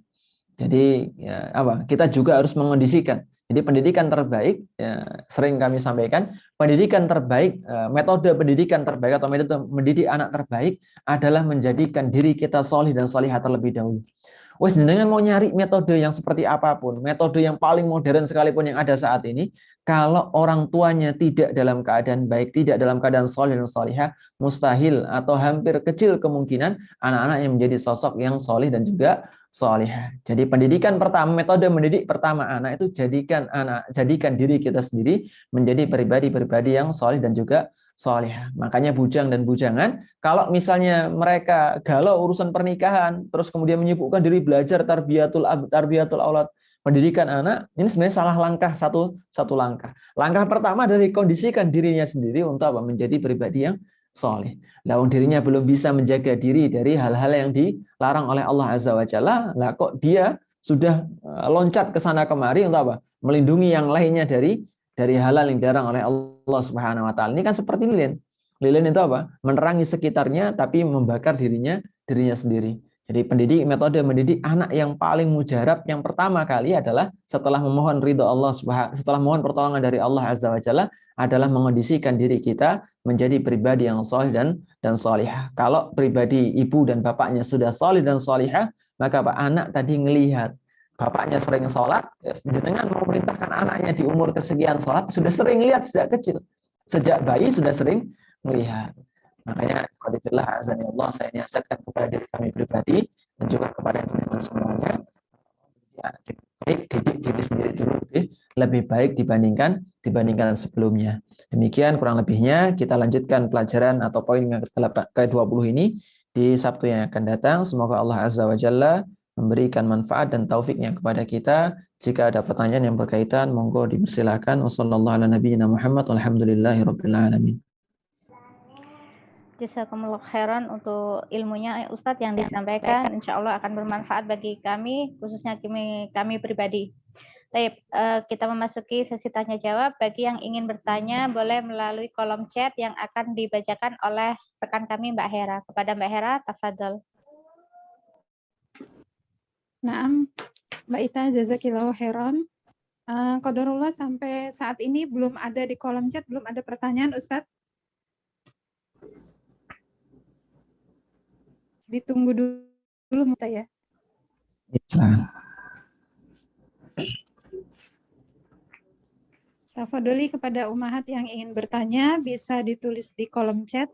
Jadi ya, apa? Kita juga harus mengondisikan. Jadi pendidikan terbaik, ya, sering kami sampaikan, pendidikan terbaik, metode pendidikan terbaik atau metode mendidik anak terbaik adalah menjadikan diri kita solih dan solihah terlebih dahulu. Wes jenengan mau nyari metode yang seperti apapun, metode yang paling modern sekalipun yang ada saat ini, kalau orang tuanya tidak dalam keadaan baik, tidak dalam keadaan solih dan solihah, mustahil atau hampir kecil kemungkinan anak-anak yang menjadi sosok yang solih dan juga solihah. Jadi pendidikan pertama, metode mendidik pertama anak itu jadikan diri kita sendiri menjadi pribadi-pribadi yang solih dan juga solihah. Makanya bujang dan bujangan, kalau misalnya mereka galau urusan pernikahan, terus kemudian menyibukkan diri belajar tarbiyatul aulad, pendidikan anak, ini sebenarnya salah langkah satu langkah. Langkah pertama adalah kondisikan dirinya sendiri untuk menjadi pribadi yang soleh. Lalu dirinya belum bisa menjaga diri dari hal-hal yang dilarang oleh Allah Azza wa Jalla, lah kok dia sudah loncat ke sana kemari untuk apa? Melindungi yang lainnya dari halal yang dilarang oleh Allah Subhanahu wa taala. Ini kan seperti lilin. Lilin itu apa? Menerangi sekitarnya tapi membakar dirinya sendiri. Jadi metode mendidik anak yang paling mujarab yang pertama kali adalah setelah memohon ridho Allah setelah mohon pertolongan dari Allah Azza wa Jalla adalah mengondisikan diri kita menjadi pribadi yang soleh dan solihah. Kalau pribadi ibu dan bapaknya sudah soleh dan solihah, maka anak tadi ngelihat bapaknya sering sholat, ya, jenengan mau merintahkan anaknya di umur kesekian sholat, sudah sering lihat sejak kecil. Sejak bayi sudah sering melihat. Makanya, Allah, saya nasihatkan kepada diri kami pribadi, dan juga kepada teman-teman semuanya, ya, didik diri sendiri dulu lebih baik dibandingkan sebelumnya. Demikian kurang lebihnya, kita lanjutkan pelajaran atau poin yang ke-20 ini di Sabtu yang akan datang. Semoga Allah Azza wa Jalla memberikan manfaat dan taufiknya kepada kita. Jika ada pertanyaan yang berkaitan, monggo dipersilakan. Wassalamualaikum. Jazakumullah khairan untuk ilmunya Ustadz yang disampaikan. Insya Allah akan bermanfaat bagi kami, khususnya kami pribadi. Baik, kita memasuki sesi tanya jawab. Bagi yang ingin bertanya, boleh melalui kolom chat yang akan dibacakan oleh rekan kami Mbak Hera. Kepada Mbak Hera, tafadhol. Naam, Mbak Ita, jazakillahu khairan. Qadarullah sampai saat ini belum ada di kolom chat, belum ada pertanyaan Ustadz. Ditunggu dulu Muta ya. Tafadholi kepada umahat yang ingin bertanya bisa ditulis di kolom chat.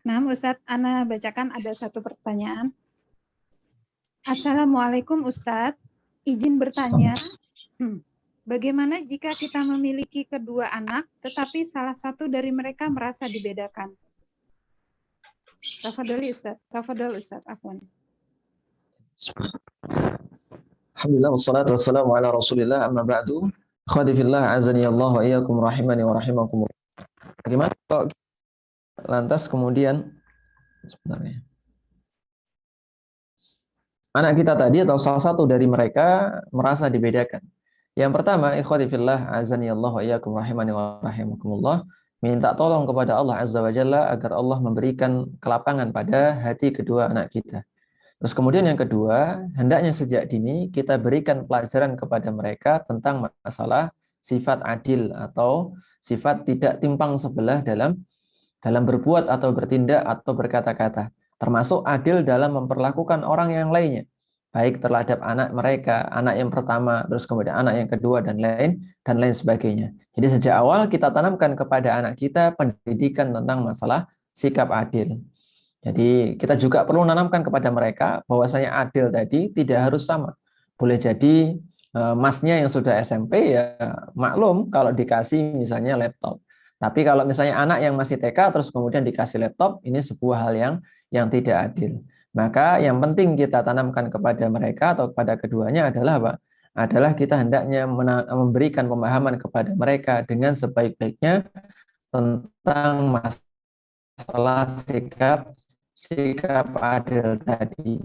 Nah, Ustadz, Ana bacakan ada satu pertanyaan. Assalamualaikum Ustadz, izin bertanya, bagaimana jika kita memiliki kedua anak, tetapi salah satu dari mereka merasa dibedakan? Tafadhol Ustadz, afwan. Alhamdulillah, wassalatu wassalamu ala rasulillah, amma ba'du. Khadifillah, azani Allah wa iyyakum rahimani wa rahimakumullah. Bagaimana kalau lantas kemudian sebenarnya anak kita tadi atau salah satu dari mereka merasa dibedakan. Yang pertama, ikhwati fillah, azani Allah wa iyyakum rahimani wa rahimakumullah, minta tolong kepada Allah Azza wa Jalla agar Allah memberikan kelapangan pada hati kedua anak kita. Terus kemudian yang kedua, hendaknya sejak dini kita berikan pelajaran kepada mereka tentang masalah sifat adil atau sifat tidak timpang sebelah dalam berbuat atau bertindak atau berkata-kata, termasuk adil dalam memperlakukan orang yang lainnya, baik terhadap anak mereka, anak yang pertama, terus kemudian anak yang kedua, dan lain sebagainya. Jadi sejak awal kita tanamkan kepada anak kita pendidikan tentang masalah sikap adil. Jadi kita juga perlu menanamkan kepada mereka bahwasanya adil tadi tidak harus sama. Boleh jadi masnya yang sudah SMP ya maklum kalau dikasih misalnya laptop. Tapi kalau misalnya anak yang masih TK terus kemudian dikasih laptop, ini sebuah hal yang tidak adil. Maka yang penting kita tanamkan kepada mereka atau kepada keduanya adalah apa? Adalah kita hendaknya memberikan pemahaman kepada mereka dengan sebaik-baiknya tentang masalah sikap adil tadi.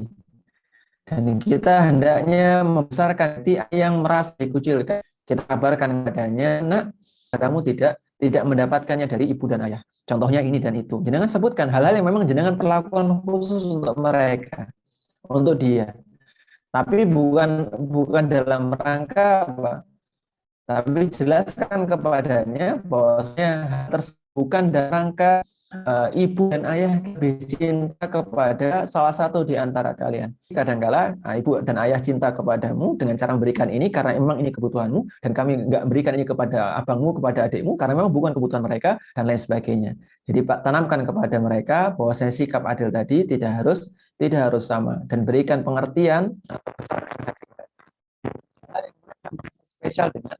Dan kita hendaknya membesarkan hati yang merasa dikucilkan. Kita kabarkan kepadanya, nak, kamu tidak mendapatkannya dari ibu dan ayah. Contohnya ini dan itu. Jangan sebutkan hal-hal yang memang jenengan perlakuan khusus untuk mereka, untuk dia. Tapi bukan dalam rangka apa. Tapi jelaskan kepadanya bahwasanya bukan dalam rangka ibu dan ayah lebih cinta kepada salah satu di antara kalian. Kadangkala ibu dan ayah cinta kepadamu dengan cara memberikan ini karena memang ini kebutuhanmu, dan kami nggak berikan ini kepada abangmu, kepada adikmu karena memang bukan kebutuhan mereka, dan lain sebagainya. Jadi Pak, tanamkan kepada mereka bahwasanya sikap adil tadi tidak harus sama, dan berikan pengertian spesial dengan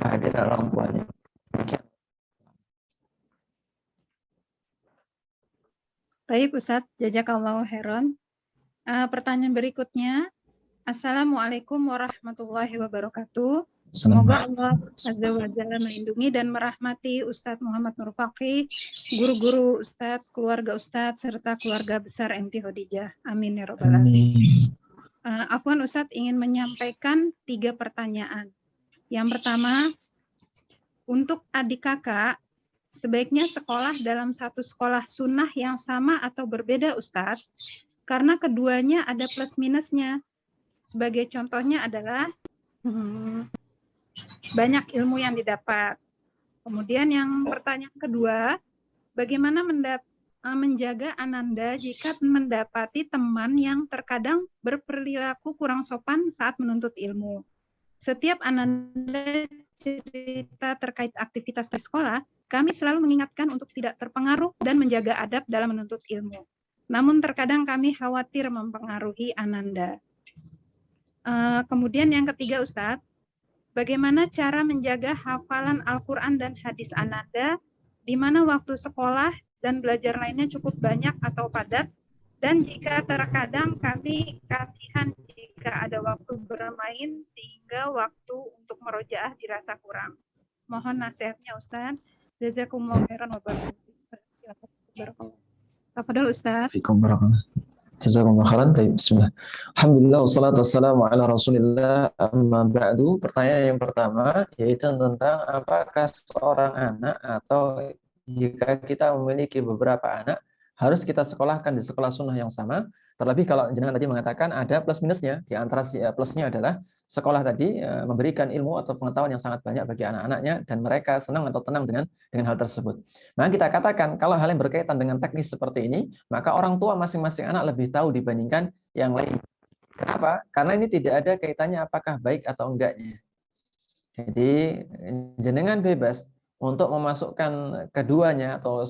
kehadiran orang tuanya. Baik Ustadz, jazakallahu khairan. Pertanyaan berikutnya, Assalamualaikum warahmatullahi wabarakatuh. Semoga Allah Azza wa Jalla melindungi dan merahmati Ustadz Muhammad Nur Fakih, guru-guru Ustadz, keluarga Ustadz, serta keluarga besar MT Khadijah. Amin ya Rabbal Alamin. Afwan Ustadz ingin menyampaikan 3 pertanyaan. Yang pertama, untuk adik kakak, sebaiknya sekolah dalam satu sekolah sunnah yang sama atau berbeda Ustadz, karena keduanya ada plus minusnya. Sebagai contohnya adalah banyak ilmu yang didapat. Kemudian yang pertanyaan kedua, bagaimana menjaga Ananda jika mendapati teman yang terkadang berperilaku kurang sopan saat menuntut ilmu? Setiap Ananda cerita terkait aktivitas di sekolah, kami selalu mengingatkan untuk tidak terpengaruh dan menjaga adab dalam menuntut ilmu. Namun terkadang kami khawatir mempengaruhi Ananda. Kemudian yang ketiga Ustadz, bagaimana cara menjaga hafalan Al-Quran dan hadis Ananda, di mana waktu sekolah dan belajar lainnya cukup banyak atau padat, dan jika terkadang kami kasihan jika ada waktu bermain sehingga waktu untuk merojaah dirasa kurang. Mohon nasihatnya Ustaz. Jazakumullahu khairan wa barakallahu. Tafadhol Ustaz. Fikum barakallah. Jazakumullahu khairan. Bismillah. Alhamdulillah wassalatu wassalamu ala Rasulillah, amma ba'du. Pertanyaan yang pertama yaitu tentang apakah seorang anak atau jika kita memiliki beberapa anak harus kita sekolahkan di sekolah sunnah yang sama. Terlebih kalau jenengan tadi mengatakan ada plus minusnya. Di antara plusnya adalah sekolah tadi memberikan ilmu atau pengetahuan yang sangat banyak bagi anak-anaknya dan mereka senang atau tenang dengan hal tersebut. Maka kita katakan kalau hal yang berkaitan dengan teknis seperti ini, maka orang tua masing-masing anak lebih tahu dibandingkan yang lain. Kenapa? Karena ini tidak ada kaitannya apakah baik atau enggaknya. Jadi jenengan bebas untuk memasukkan keduanya atau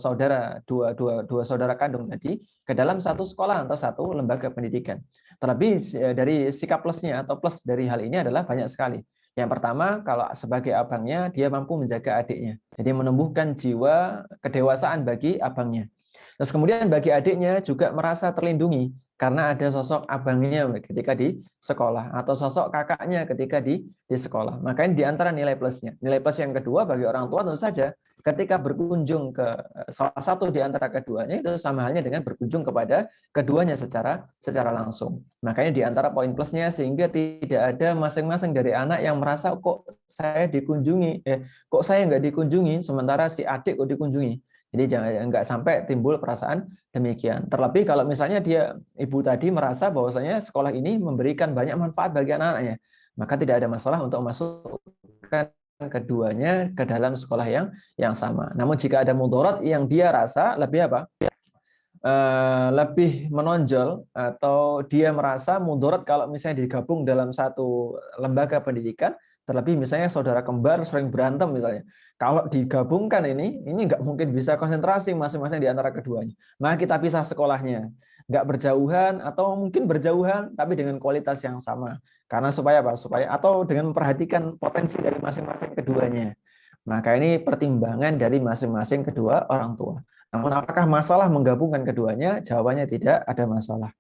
dua saudara kandung tadi ke dalam satu sekolah atau satu lembaga pendidikan. Terlebih dari sikap plusnya atau plus dari hal ini adalah banyak sekali. Yang pertama, kalau sebagai abangnya dia mampu menjaga adiknya, jadi menumbuhkan jiwa kedewasaan bagi abangnya. Terus kemudian bagi adiknya juga merasa terlindungi karena ada sosok abangnya ketika di sekolah atau sosok kakaknya ketika di sekolah. Makanya di antara nilai plusnya. Nilai plus yang kedua bagi orang tua tentu saja ketika berkunjung ke salah satu di antara keduanya itu sama halnya dengan berkunjung kepada keduanya secara langsung. Makanya di antara poin plusnya sehingga tidak ada masing-masing dari anak yang merasa kok saya dikunjungi, kok saya nggak dikunjungi sementara si adik kok dikunjungi. Jadi nggak sampai timbul perasaan demikian. Terlebih kalau misalnya ibu tadi merasa bahwasanya sekolah ini memberikan banyak manfaat bagi anak-anaknya, maka tidak ada masalah untuk memasukkan keduanya ke dalam sekolah yang sama. Namun jika ada mudarat yang dia rasa lebih lebih menonjol atau dia merasa mudarat kalau misalnya digabung dalam satu lembaga pendidikan, terlebih misalnya saudara kembar sering berantem misalnya. Kalau digabungkan ini nggak mungkin bisa konsentrasi masing-masing di antara keduanya. Maka kita pisah sekolahnya. nggak berjauhan atau mungkin berjauhan tapi dengan kualitas yang sama. Karena supaya apa? Supaya atau dengan memperhatikan potensi dari masing-masing keduanya. Maka ini pertimbangan dari masing-masing kedua orang tua. Namun apakah masalah menggabungkan keduanya? Jawabannya tidak ada masalah.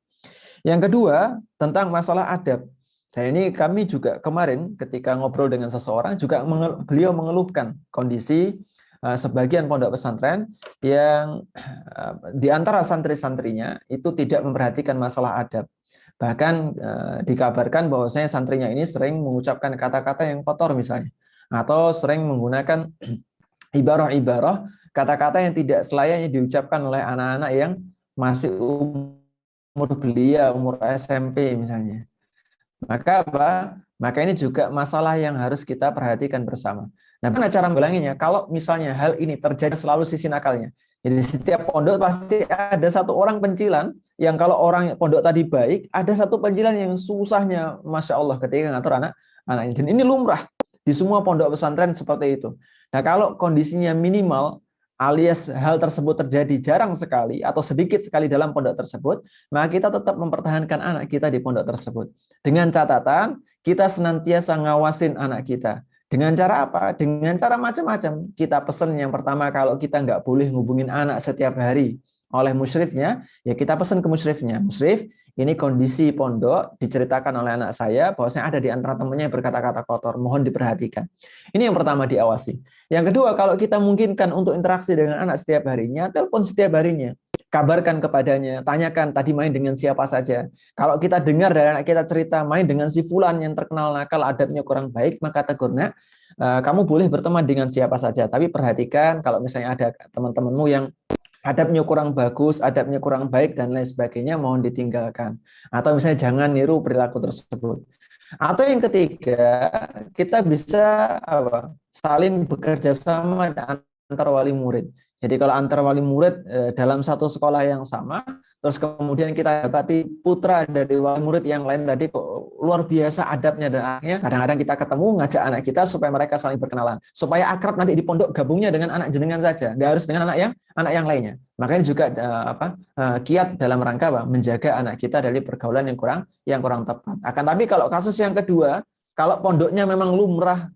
Yang kedua, tentang masalah adab. Dan ini kami juga kemarin ketika ngobrol dengan seseorang juga beliau mengeluhkan kondisi sebagian pondok pesantren yang di antara santri-santrinya itu tidak memperhatikan masalah adab. Bahkan dikabarkan bahwasanya santrinya ini sering mengucapkan kata-kata yang kotor misalnya, atau sering menggunakan ibarah-ibarah, kata-kata yang tidak selayaknya diucapkan oleh anak-anak yang masih umur belia, umur SMP misalnya. Maka apa? Maka ini juga masalah yang harus kita perhatikan bersama. Nah, bagaimana cara mengulanginya? Kalau misalnya hal ini terjadi selalu sisi nakalnya. Jadi setiap pondok pasti ada satu orang pencilan yang kalau orang pondok tadi baik, ada satu pencilan yang susahnya, Masya Allah, ketika ngatur anak ini. Dan ini lumrah di semua pondok pesantren seperti itu. Nah, kalau kondisinya minimal, alias hal tersebut terjadi jarang sekali atau sedikit sekali dalam pondok tersebut, maka kita tetap mempertahankan anak kita di pondok tersebut. Dengan catatan, kita senantiasa ngawasin anak kita. Dengan cara apa? Dengan cara macam-macam. Kita pesan yang pertama, kalau kita nggak boleh ngubungin anak setiap hari oleh musyrifnya, ya kita pesan ke musyrifnya. Musyrif, ini kondisi pondok diceritakan oleh anak saya, bahwasanya ada di antara temannya yang berkata-kata kotor. Mohon diperhatikan. Ini yang pertama, diawasi. Yang kedua, kalau kita mungkinkan untuk interaksi dengan anak setiap harinya, telepon setiap harinya. Kabarkan kepadanya, tanyakan tadi main dengan siapa saja. Kalau kita dengar dari anak kita cerita main dengan si fulan yang terkenal nakal, adabnya kurang baik, maka tegur, nak, kamu boleh berteman dengan siapa saja, tapi perhatikan kalau misalnya ada teman-temanmu yang adabnya kurang bagus, adabnya kurang baik, dan lain sebagainya, mohon ditinggalkan. Atau misalnya jangan niru perilaku tersebut. Atau yang ketiga, kita bisa saling bekerja sama antar wali murid. Jadi kalau antar wali murid dalam satu sekolah yang sama, terus kemudian kita dapati putra dari wali murid yang lain tadi kok luar biasa adabnya dan anaknya, kadang-kadang kita ketemu ngajak anak kita supaya mereka saling berkenalan, supaya akrab nanti di pondok gabungnya dengan anak jenengan saja, nggak harus dengan anak yang lainnya. Makanya juga kiat dalam rangka menjaga anak kita dari pergaulan yang kurang tepat. Akan tapi kalau kasus yang kedua, kalau pondoknya memang lumrah,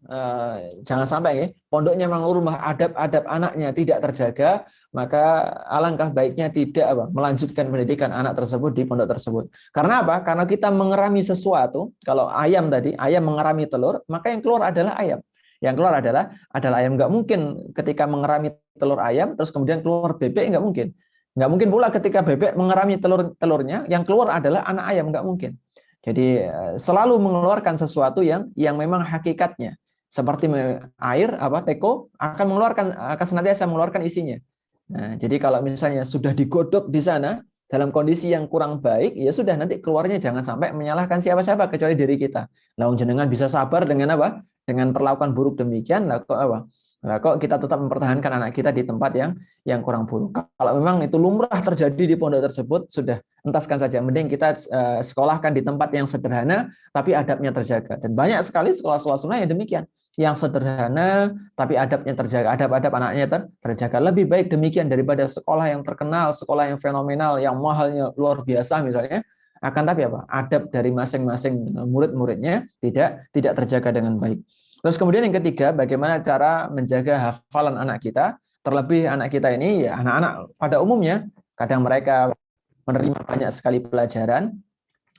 jangan sampai ya, pondoknya memang lumrah, adab-adab anaknya tidak terjaga, maka alangkah baiknya tidak melanjutkan pendidikan anak tersebut di pondok tersebut. Karena apa? Karena kita mengerami sesuatu, kalau ayam tadi, ayam mengerami telur, maka yang keluar adalah ayam. Yang keluar adalah ayam. Nggak mungkin ketika mengerami telur ayam, terus kemudian keluar bebek, nggak mungkin. Nggak mungkin pula ketika bebek mengerami telurnya, yang keluar adalah anak ayam, nggak mungkin. Jadi selalu mengeluarkan sesuatu yang memang hakikatnya, seperti air teko akan senantiasa mengeluarkan isinya. Nah, jadi kalau misalnya sudah digodok di sana dalam kondisi yang kurang baik, ya sudah, nanti keluarnya jangan sampai menyalahkan siapa-siapa kecuali diri kita. Lah jenengan bisa sabar dengan dengan perlakuan buruk demikian, lah kok kita tetap mempertahankan anak kita di tempat yang kurang buruk. Kalau memang itu lumrah terjadi di pondok tersebut, sudah entaskan saja. Mending kita sekolahkan di tempat yang sederhana, tapi adabnya terjaga. Dan banyak sekali sekolah-sekolah sunnah yang demikian, yang sederhana, tapi adabnya terjaga, adab-adab anaknya terjaga. Lebih baik demikian daripada sekolah yang terkenal, sekolah yang fenomenal, yang mahalnya luar biasa misalnya. Akan tapi adab dari masing-masing murid-muridnya tidak terjaga dengan baik. Terus kemudian yang ketiga, bagaimana cara menjaga hafalan anak kita, terlebih anak kita ini ya anak-anak pada umumnya, kadang mereka menerima banyak sekali pelajaran,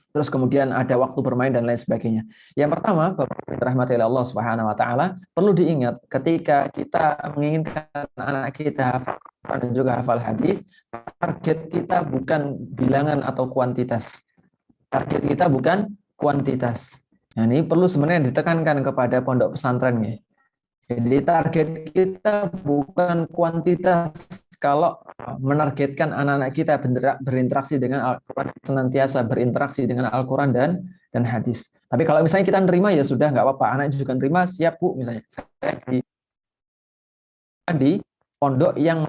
terus kemudian ada waktu bermain dan lain sebagainya. Yang pertama, Bapak dirahmati Allah Subhanahu wa taala, perlu diingat ketika kita menginginkan anak kita hafal dan juga hafal hadis, target kita bukan bilangan atau kuantitas. Target kita bukan kuantitas. Nah, ini perlu sebenarnya ditekankan kepada pondok pesantren ya. Jadi target kita bukan kuantitas. Kalau menargetkan anak-anak kita berinteraksi dengan Al-Quran, senantiasa berinteraksi dengan Al-Quran dan hadis. Tapi kalau misalnya kita nerima, ya sudah, nggak apa-apa. Anak juga nerima, siap Bu, misalnya. Saya di pondok yang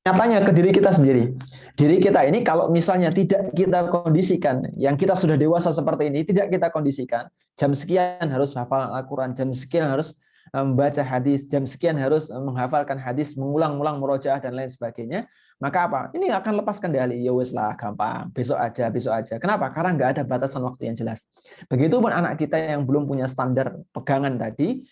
nyatanya ke diri kita sendiri. Diri kita ini kalau misalnya tidak kita kondisikan, yang kita sudah dewasa seperti ini, tidak kita kondisikan, jam sekian harus hafal Al-Quran, jam sekian harus membaca hadis, jam sekian harus menghafalkan hadis, mengulang-ulang murojaah dan lain sebagainya, maka apa? Ini akan lepas kendali. Ya wes lah, gampang. Besok aja, besok aja. Kenapa? Karena nggak ada batasan waktu yang jelas. Begitupun anak kita yang belum punya standar pegangan tadi,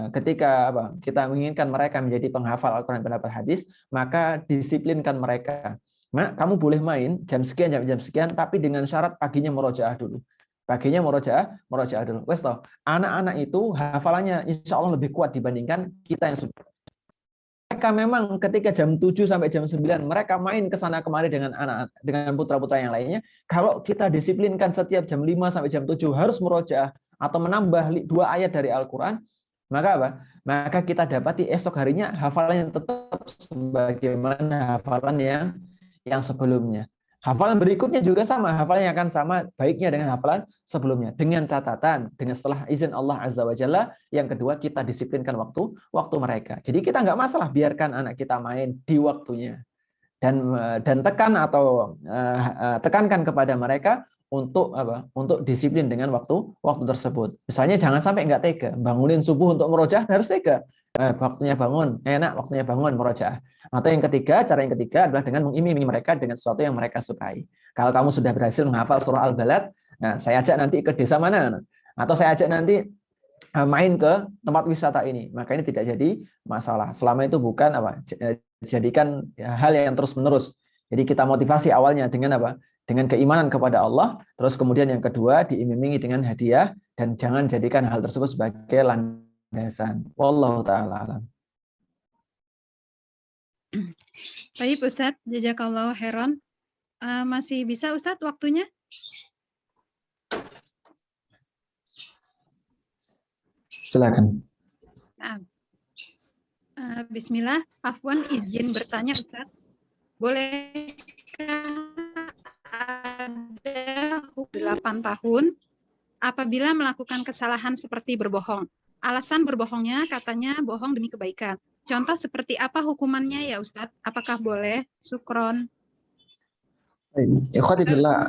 ketika kita menginginkan mereka menjadi penghafal Al-Quran dan penghafal hadis, maka disiplinkan mereka. Nah, kamu boleh main jam sekian, jam sekian, tapi dengan syarat paginya murojaah dulu. Paginya murojaah dulu. Wes toh, anak-anak itu hafalannya insya Allah lebih kuat dibandingkan kita yang sudah. Mereka memang ketika jam 7 sampai jam 9 mereka main ke sana kemari dengan anak, dengan putra-putra yang lainnya. Kalau kita disiplinkan setiap jam 5 sampai jam 7 harus murojaah atau menambah 2 ayat dari Al-Quran, maka apa? Maka kita dapati esok harinya hafalan yang tetap sebagaimana hafalan yang sebelumnya. Hafalan berikutnya juga sama, hafalan yang akan sama baiknya dengan hafalan sebelumnya. Dengan catatan, dengan setelah izin Allah Azza wa Jalla, yang kedua kita disiplinkan waktu mereka. Jadi kita nggak masalah biarkan anak kita main di waktunya. Dan tekankan kepada mereka untuk disiplin dengan waktu tersebut. Misalnya jangan sampai nggak tega, bangunin subuh untuk murojaah harus tega. Waktunya bangun, enak waktunya bangun murojaah. Atau cara yang ketiga adalah dengan mengiming mereka dengan sesuatu yang mereka sukai. Kalau kamu sudah berhasil menghafal surah Al-Balad, nah saya ajak nanti ke desa mana, atau saya ajak nanti main ke tempat wisata ini, maka ini tidak jadi masalah. Selama itu bukan jadikan hal yang terus-menerus. Jadi kita motivasi awalnya dengan dengan keimanan kepada Allah, terus kemudian yang kedua diiming-imingi dengan hadiah, dan jangan jadikan hal tersebut sebagai landasan. Wallahu ta'ala alam. Baik Ustadz, jazakallahu khairan. Masih bisa Ustadz waktunya? Silakan. Nah, Bismillah, afwan izin bertanya Ustadz. Bolehkah ada hukum 8 tahun apabila melakukan kesalahan seperti berbohong? Alasan berbohongnya katanya bohong demi kebaikan. Contoh seperti apa hukumannya ya Ustadz? Apakah boleh? Syukron. Ikhwati fillah,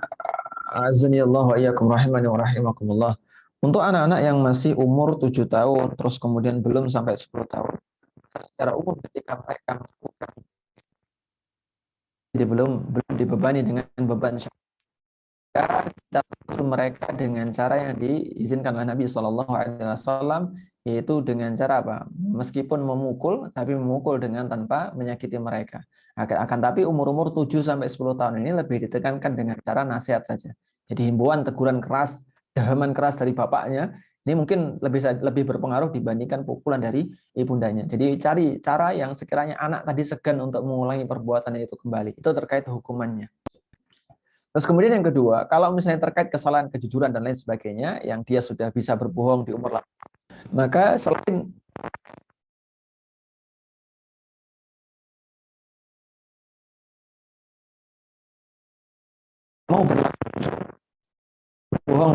azani Allah wa iyyakum rahimani wa rahimakumullah. Untuk anak-anak yang masih umur 7 tahun, terus kemudian belum sampai 10 tahun, secara umum ketika mereka melakukan, jadi belum dibebani dengan beban syariat, kita ukur mereka dengan cara yang diizinkan oleh Nabi SAW, yaitu dengan cara apa? Meskipun memukul, tapi memukul dengan tanpa menyakiti mereka. Akan tapi umur-umur 7 sampai 10 tahun ini lebih ditekankan dengan cara nasihat saja. Jadi himbauan, teguran keras, dahaman keras dari bapaknya, ini mungkin lebih berpengaruh dibandingkan pukulan dari ibundanya. Jadi cari cara yang sekiranya anak tadi segan untuk mengulangi perbuatannya itu kembali. Itu terkait hukumannya. Terus kemudian yang kedua, kalau misalnya terkait kesalahan kejujuran dan lain sebagainya, yang dia sudah bisa berbohong di umur 8, maka selain mau berbohong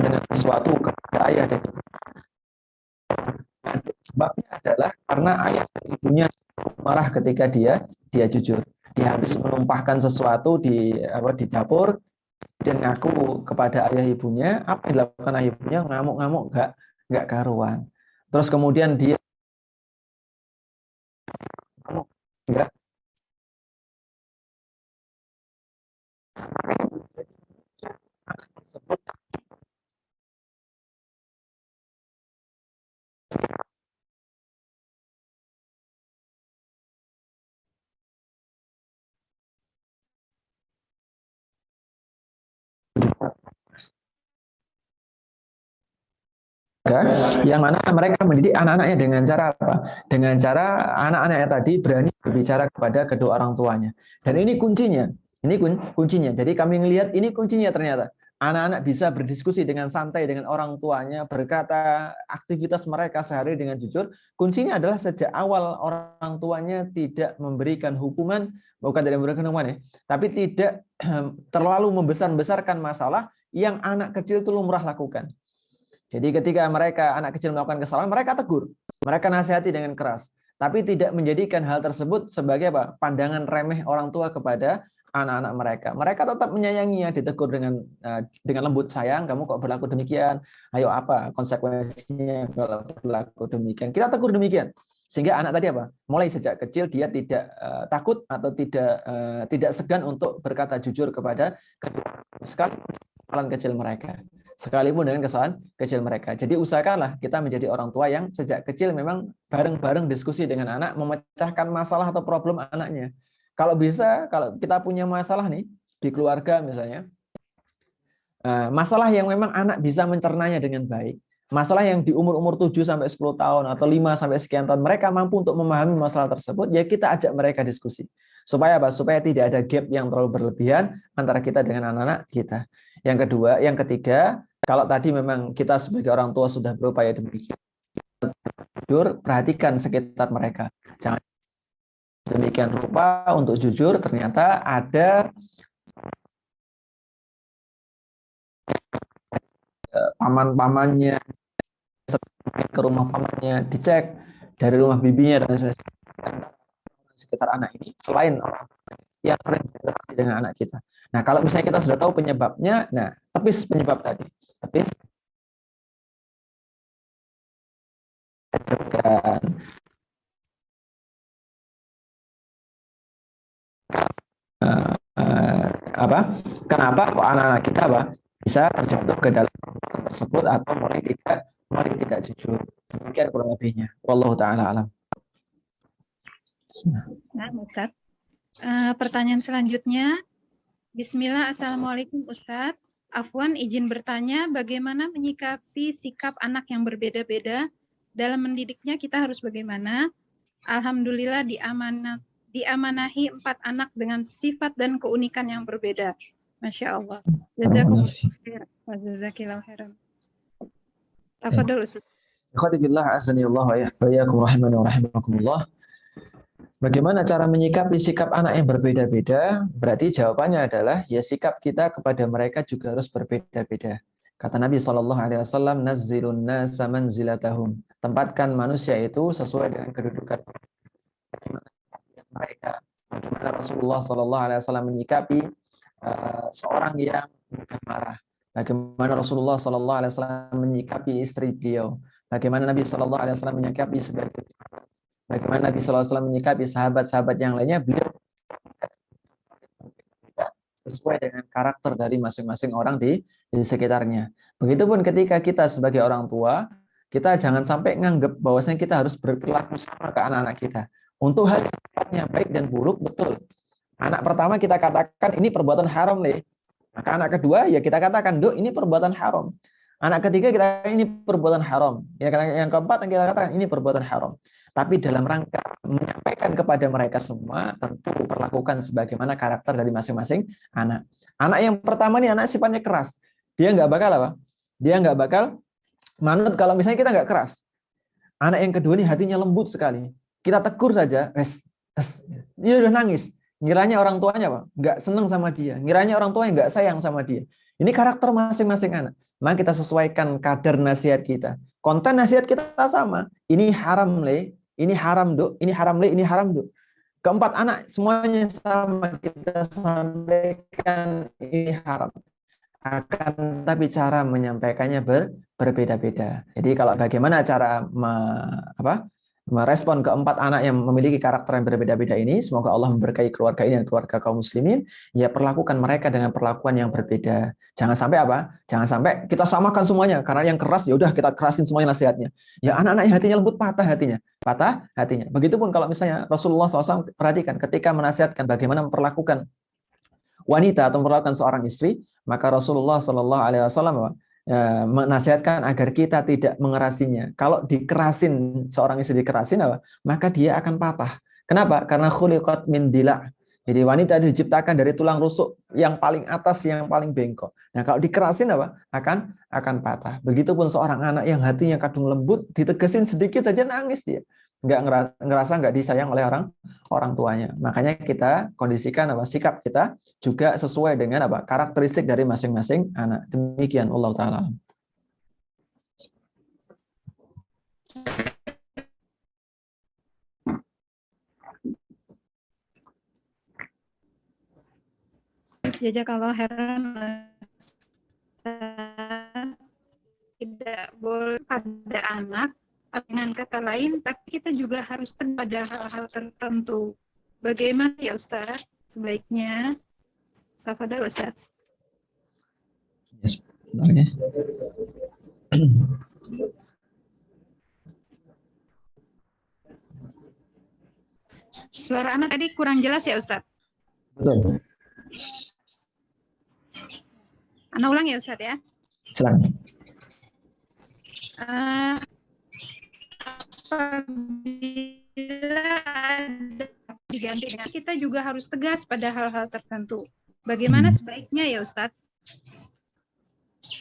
dengan sesuatu kepada ayah dan ibu, sebabnya adalah karena ayah dan ibunya marah ketika dia jujur. Dia habis menumpahkan sesuatu di dapur, dan ngaku kepada ayah ibunya. Apa yang dilakukan ayah ibunya? Ngamuk-ngamuk, nggak karuan. Terus kemudian dia nggak tersebut yang mana mereka mendidik anak-anaknya dengan cara apa? Dengan cara anak-anaknya tadi berani berbicara kepada kedua orang tuanya. Dan ini kuncinya. Ini kuncinya. Jadi kami melihat ini kuncinya ternyata. Anak-anak bisa berdiskusi dengan santai dengan orang tuanya, berkata aktivitas mereka sehari dengan jujur. Kuncinya adalah sejak awal orang tuanya tidak memberikan hukuman, bukan tidak memberikan hukuman ya, tapi tidak terlalu membesar-besarkan masalah yang anak kecil itu lumrah lakukan. Jadi ketika anak kecil melakukan kesalahan, mereka tegur, mereka nasihati dengan keras. tapi tidak menjadikan hal tersebut sebagai apa? Pandangan remeh orang tua kepada anak-anak mereka. Mereka tetap menyayanginya, ditegur dengan lembut, sayang, kamu kok berlaku demikian? Ayo apa konsekuensinya kalau berlaku demikian? Kita tegur demikian. Sehingga anak tadi apa? Mulai sejak kecil dia tidak takut atau tidak segan untuk berkata jujur kepada kedua kesalahan kecil mereka. Sekalipun dengan kesalahan kecil mereka. Jadi usahakanlah kita menjadi orang tua yang sejak kecil memang bareng-bareng diskusi dengan anak, memecahkan masalah atau problem anaknya. Kalau bisa, kalau kita punya masalah nih di keluarga misalnya, masalah yang memang anak bisa mencernanya dengan baik, masalah yang di umur-umur 7-10 tahun atau 5 sampai sekian tahun mereka mampu untuk memahami masalah tersebut, ya kita ajak mereka diskusi. Supaya apa? Supaya tidak ada gap yang terlalu berlebihan antara kita dengan anak-anak kita. Yang kedua, yang ketiga, kalau tadi memang kita sebagai orang tua sudah berupaya demikian, jujur, perhatikan sekitar mereka. Jangan demikian rupa untuk jujur, ternyata ada paman-pamannya, ke rumah pamannya, dicek dari rumah bibinya dan sekitar anak ini, selain orang yang sering berinteraksi dengan anak kita. Nah, kalau misalnya kita sudah tahu penyebabnya, nah, tepis penyebab tadi. Tepis dan apa? Kenapa kok anak-anak kita bisa terjatuh ke dalam tersebut atau mulai tidak jujur. Demikian kurang lebihnya. Wallahu taala alam. Nah, Ustaz. Pertanyaan selanjutnya. Bismillah, Assalamualaikum Ustadz. Afwan, izin bertanya, bagaimana menyikapi sikap anak yang berbeda-beda? Dalam mendidiknya kita harus bagaimana? Alhamdulillah diamanahi 4 anak dengan sifat dan keunikan yang berbeda. Masya Allah. Jazakallahu khairan. Tafadhol Ustaz. Ikhwatibillah azanillah wa iyyakum rahimani wa rahimakumullah. Bagaimana cara menyikapi sikap anak yang berbeda-beda? Berarti jawabannya adalah ya sikap kita kepada mereka juga harus berbeda-beda. Kata Nabi SAW, nazzilun nasa manzilatahum. Tempatkan manusia itu sesuai dengan kedudukan mereka. Bagaimana Rasulullah SAW menyikapi seorang yang mudah marah. Bagaimana Rasulullah SAW menyikapi istri beliau. Bagaimana Nabi SAW menyikapi sebagai bagaimana Nabi SAW menyikapi sahabat-sahabat yang lainnya, beliau sesuai dengan karakter dari masing-masing orang di sekitarnya. Begitupun ketika kita sebagai orang tua, kita jangan sampai nganggap bahwasanya kita harus berperilaku sama ke anak-anak kita. Untuk hal yang sifatnya baik dan buruk, betul. Anak pertama kita katakan ini perbuatan haram nih. Maka anak kedua ya kita katakan, "Duk, ini perbuatan haram." Anak ketiga kita ini perbuatan haram. Yang keempat kita katakan ini perbuatan haram. Tapi dalam rangka menyampaikan kepada mereka semua, tentu perlakukan sebagaimana karakter dari masing-masing anak. Anak yang pertama nih anak sifatnya keras. Dia nggak bakal apa? Dia nggak bakal manut kalau misalnya kita nggak keras. Anak yang kedua nih hatinya lembut sekali. Kita tegur saja, dia udah nangis. Ngiranya orang tuanya apa? Nggak seneng sama dia. Ngiranya orang tuanya nggak sayang sama dia. Ini karakter masing-masing anak. Maka kita sesuaikan kadar nasihat kita. Konten nasihat kita sama. Ini haram, Le. Ini haram, Duk. Ini haram, Le. Ini haram, Duk. Keempat anak semuanya sama, kita sampaikan ini haram. Tapi cara menyampaikannya berbeda-beda. Jadi kalau bagaimana cara merespon keempat anak yang memiliki karakter yang berbeda-beda ini, semoga Allah memberkahi keluarga ini dan keluarga kaum muslimin, ya perlakukan mereka dengan perlakuan yang berbeda. Jangan sampai Jangan sampai kita samakan semuanya, karena yang keras ya udah kita kerasin semuanya nasihatnya. Ya anak-anak yang hatinya lembut patah hatinya. Begitupun kalau misalnya Rasulullah SAW perhatikan ketika menasihatkan bagaimana memperlakukan wanita atau memperlakukan seorang istri, maka Rasulullah SAW menasihatkan agar kita tidak mengerasinya. Kalau dikerasin, seorang istri dikerasin maka dia akan patah. Kenapa? Karena khuliqat min dila'. Jadi wanita diciptakan dari tulang rusuk yang paling atas, yang paling bengkok. Nah, kalau dikerasin akan patah. Begitupun seorang anak yang hatinya kadung lembut, ditegesin sedikit saja nangis dia. Ngerasa nggak disayang oleh orang tuanya. Makanya kita kondisikan sikap kita juga sesuai dengan karakteristik dari masing-masing anak. Demikian Allah taala. Jazakallah khairan. Tidak boleh pada anak, dengan kata lain, tapi kita juga harus tegas pada hal-hal tertentu. Bagaimana ya Ustaz? Sebaiknya, tafadhol Ustaz. Ya, sebentar ya. Suara anak tadi kurang jelas ya Ustaz? Betul. Ana ulang ya Ustaz ya. Silakan. Apabila ada diganti dengan kita juga harus tegas pada hal-hal tertentu. Bagaimana sebaiknya ya Ustaz?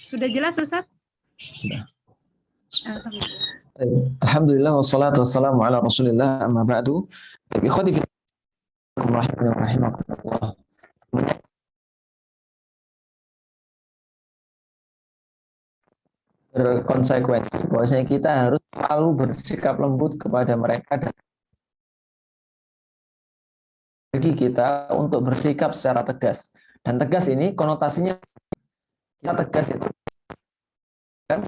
Sudah jelas Ustaz? Sudah. Alhamdulillah wassalatu wassalamu ala Rasulillah amma ba'du. Ikhwati fillah rahimakumullah. Berkonsekuensi bahwasanya kita harus selalu bersikap lembut kepada mereka dan bagi kita untuk bersikap secara tegas. Dan tegas ini konotasinya kita tegas itu kan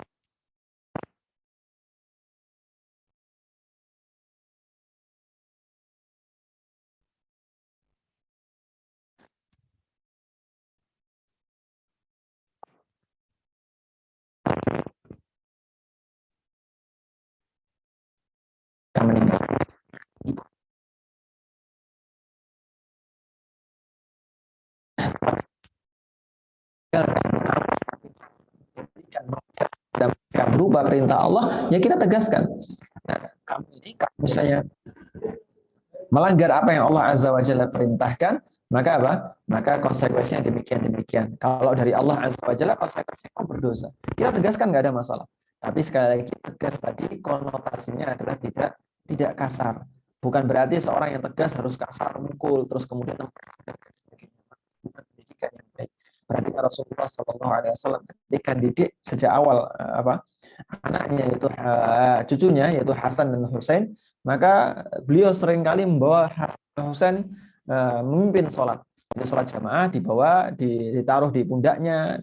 meninggal. Dan berubah perintah Allah, ya kita tegaskan. Nah, kamu ini kalau misalnya melanggar apa yang Allah Azza wa Jalla perintahkan, maka apa? Maka konsekuensinya demikian. Kalau dari Allah Azza wa Jalla konsekuensinya kamu berdosa. Kita tegaskan nggak ada masalah. Tapi sekali lagi tegas tadi konotasinya adalah tidak kasar. Bukan berarti seorang yang tegas harus kasar, mukul, terus kemudian pendidikan yang baik. Perhatikan Rasulullah SAW ketika didik sejak awal anaknya yaitu cucunya yaitu Hasan dan Husain, maka beliau seringkali membawa Hasan dan Husain memimpin sholat jamaah, ditaruh di pundaknya,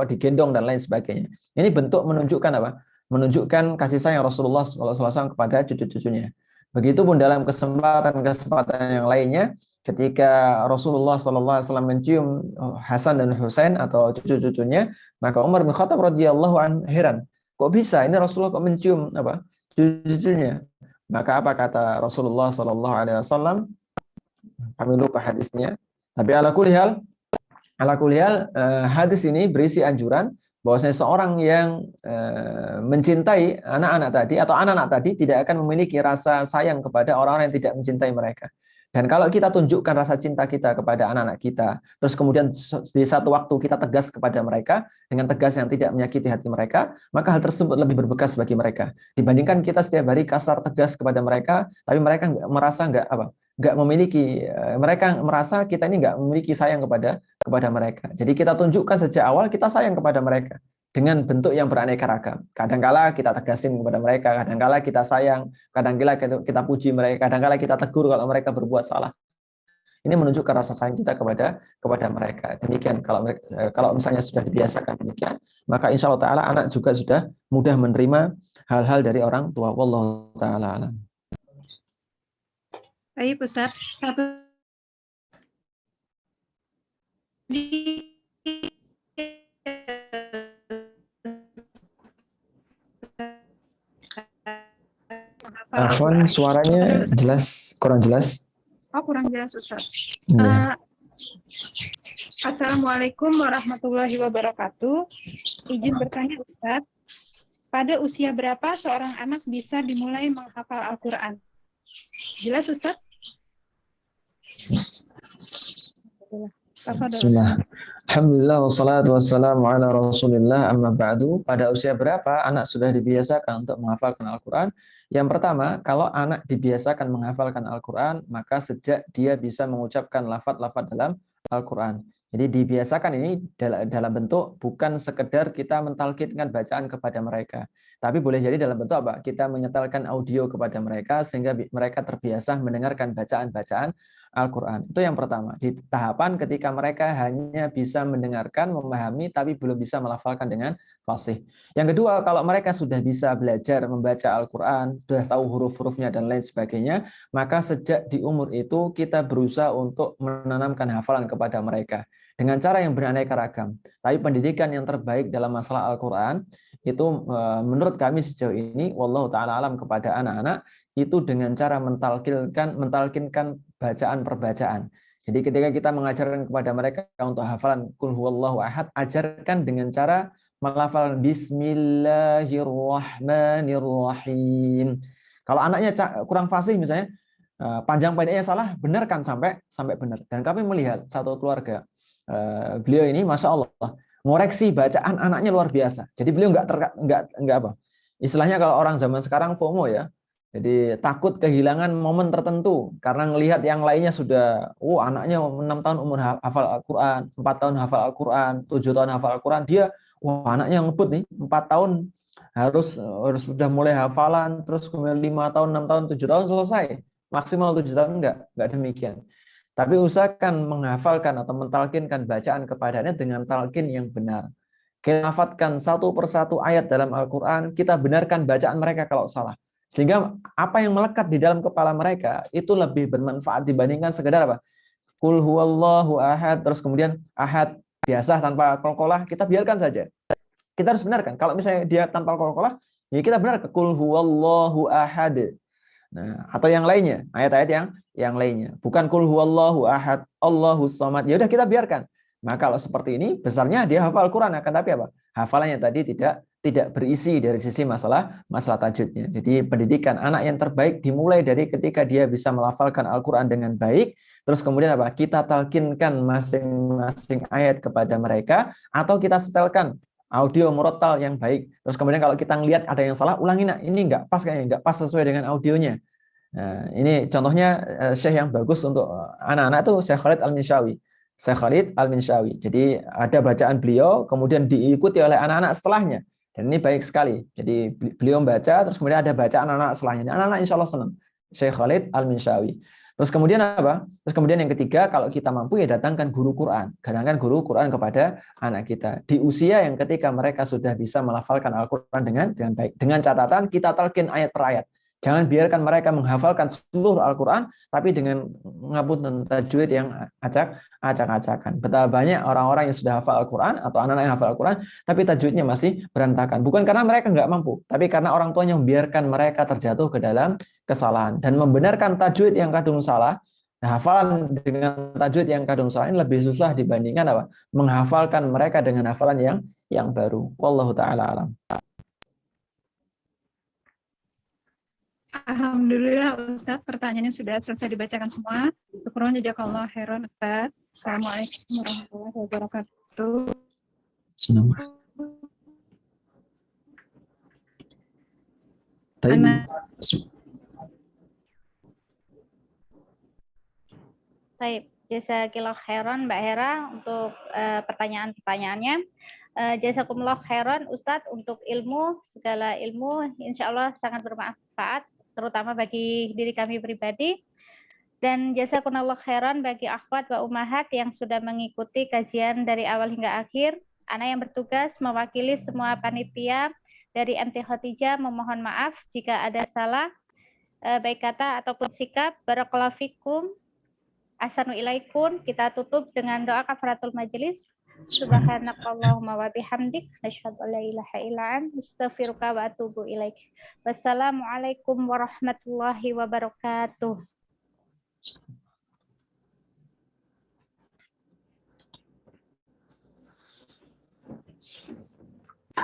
digendong dan lain sebagainya. Ini bentuk menunjukkan apa? Menunjukkan kasih sayang Rasulullah SAW kepada cucu-cucunya. Begitupun dalam kesempatan yang lainnya, ketika Rasulullah SAW mencium Hasan dan Husain atau cucu-cucunya, maka Umar bin Khattab radhiyallahu anhu heran, kok bisa ini Rasulullah kok mencium cucu-cucunya? Maka apa kata Rasulullah SAW? Kami lupa hadisnya. Tapi ala kulli hal, hadis ini berisi anjuran bahwasanya seorang yang mencintai anak-anak tadi atau anak-anak tadi tidak akan memiliki rasa sayang kepada orang-orang yang tidak mencintai mereka. Dan kalau kita tunjukkan rasa cinta kita kepada anak-anak kita, terus kemudian di satu waktu kita tegas kepada mereka dengan tegas yang tidak menyakiti hati mereka, maka hal tersebut lebih berbekas bagi mereka dibandingkan kita setiap hari kasar tegas kepada mereka, tapi mereka nggak memiliki, mereka merasa kita ini nggak memiliki sayang kepada mereka. Jadi kita tunjukkan sejak awal kita sayang kepada mereka dengan bentuk yang beraneka ragam. Kadangkala kita tegasin kepada mereka, kadangkala kita sayang, kadangkala kita puji mereka, kadangkala kita tegur kalau mereka berbuat salah. Ini menunjukkan rasa sayang kita kepada mereka. Demikian kalau misalnya sudah dibiasakan demikian, maka insya Allah Taala anak juga sudah mudah menerima hal-hal dari orang tua. Wallahu taala alam. Baik Ustaz, satu Afwan, suaranya kurang jelas. Oh, kurang jelas Ustaz. Ya. Assalamualaikum warahmatullahi wabarakatuh. Izin bertanya Ustaz, pada usia berapa seorang anak bisa dimulai menghafal Al-Quran? Jelas Ustaz? Bismillah. Alhamdulillah wassalatu wassalamu ala Rasulillah amma ba'du. Pada usia berapa anak sudah dibiasakan untuk menghafalkan Al-Quran? Yang pertama, kalau anak dibiasakan menghafalkan Al-Quran, maka sejak dia bisa mengucapkan lafaz-lafaz dalam Al-Quran. Jadi dibiasakan ini dalam bentuk bukan sekedar kita mentalqinkan bacaan kepada mereka. Tapi boleh jadi dalam bentuk apa? Kita menyetelkan audio kepada mereka sehingga mereka terbiasa mendengarkan bacaan-bacaan Al-Quran. Itu yang pertama. Di tahapan ketika mereka hanya bisa mendengarkan, memahami, tapi belum bisa melafalkan dengan fasih. Yang kedua, kalau mereka sudah bisa belajar membaca Al-Quran, sudah tahu huruf-hurufnya dan lain sebagainya, maka sejak di umur itu kita berusaha untuk menanamkan hafalan kepada mereka dengan cara yang beraneka ragam. Tapi pendidikan yang terbaik dalam masalah Al-Quran itu menurut kami sejauh ini, wallahu ta'ala alam, kepada anak-anak itu dengan cara mentalkinkan bacaan per bacaan. Jadi ketika kita mengajarkan kepada mereka untuk hafalan Qul huwallahu ahad, ajarkan dengan cara melafal Bismillahirrahmanirrahim. Kalau anaknya kurang fasih misalnya, panjang pendeknya salah, benarkan sampai benar. Dan kami melihat satu keluarga, beliau ini masya Allah ngoreksi bacaan anaknya luar biasa. Jadi beliau nggak apa, istilahnya kalau orang zaman sekarang FOMO ya. Jadi takut kehilangan momen tertentu karena ngelihat yang lainnya sudah, anaknya 6 tahun umur hafal Al-Quran, 4 tahun hafal Al-Quran, 7 tahun hafal Al-Quran, dia anaknya ngebut nih 4 tahun harus sudah mulai hafalan, terus kemudian 5 tahun, 6 tahun, 7 tahun selesai. Maksimal 7 tahun enggak demikian. Tapi usahakan menghafalkan atau mentalkinkan bacaan kepadanya dengan talqin yang benar. Kita hafatkan satu persatu ayat dalam Al-Quran, kita benarkan bacaan mereka kalau salah. Sehingga apa yang melekat di dalam kepala mereka itu lebih bermanfaat dibandingkan sekedar apa? Qul huwallahu ahad, terus kemudian ahad biasa tanpa qalqalah, kita biarkan saja. Kita harus benarkan. Kalau misalnya dia tanpa qalqalah, ya kita benarkan qul huwallahu ahad. Nah, atau yang lainnya, ayat-ayat yang lainnya. Bukan qul huwallahu ahad, Allahus samad. Ya udah kita biarkan. Maka kalau seperti ini, besarnya dia hafal Quran, akan tapi apa? Hafalannya tadi tidak berisi dari sisi masalah tajwidnya. Jadi pendidikan anak yang terbaik dimulai dari ketika dia bisa melafalkan Al-Quran dengan baik, terus kemudian apa? Kita talkinkan masing-masing ayat kepada mereka, atau kita setelkan audio murattal yang baik. Terus kemudian kalau kita ngelihat ada yang salah, ulangi, nak, ini nggak pas kayaknya, nggak pas sesuai dengan audionya. Nah, ini contohnya syekh yang bagus untuk anak-anak itu Syekh Khalid Al-Minsyawi. Syekh Khalid Al-Minsyawi. Jadi ada bacaan beliau, kemudian diikuti oleh anak-anak setelahnya. Dan ini baik sekali. Jadi beliau membaca, terus kemudian ada bacaan anak-anak setelahnya. Anak-anak insya Allah senang. Syekh Khalid Al-Minsyawi. Terus kemudian apa? Terus kemudian yang ketiga, kalau kita mampu ya datangkan guru Quran. Datangkan guru Quran kepada anak kita. Di usia yang ketika mereka sudah bisa melafalkan Al-Quran dengan baik. Dengan catatan kita talqin ayat per ayat. Jangan biarkan mereka menghafalkan seluruh Al-Quran, tapi dengan menghapus tajwid yang acak-acakan. Betapa banyak orang-orang yang sudah hafal Al-Quran atau anak-anak yang hafal Al-Quran, tapi tajwidnya masih berantakan. Bukan karena mereka nggak mampu, tapi karena orang tuanya membiarkan mereka terjatuh ke dalam kesalahan. Dan membenarkan tajwid yang kadung salah, nah, hafalan dengan tajwid yang kadung salah ini lebih susah dibandingkan apa? Menghafalkan mereka dengan hafalan yang baru. Wallahu ta'ala alam. Alhamdulillah Ustadz, pertanyaannya sudah selesai dibacakan semua. Syukron jazakallah khairan Ustadz. Assalamualaikum warahmatullahi wabarakatuh. Baik, jazakallah khairan Mbak Hera untuk pertanyaan-pertanyaannya. Jazakumullah khairan Ustadz untuk segala ilmu insya Allah sangat bermanfaat, terutama bagi diri kami pribadi. Dan jazakumullah khairan bagi akhwat wa ummahat yang sudah mengikuti kajian dari awal hingga akhir. Ana yang bertugas mewakili semua panitia dari MT Khotijah memohon maaf jika ada salah baik kata ataupun sikap. Barakallahu fikum. Ahsanu ilaikum. Kita tutup dengan doa kafaratul majelis. Subhanakallahumma wa bihamdik asyhadu an la ilaha illa anta astaghfiruka wa atubu ilaik. Wassalamualaikum warahmatullahi wabarakatuh.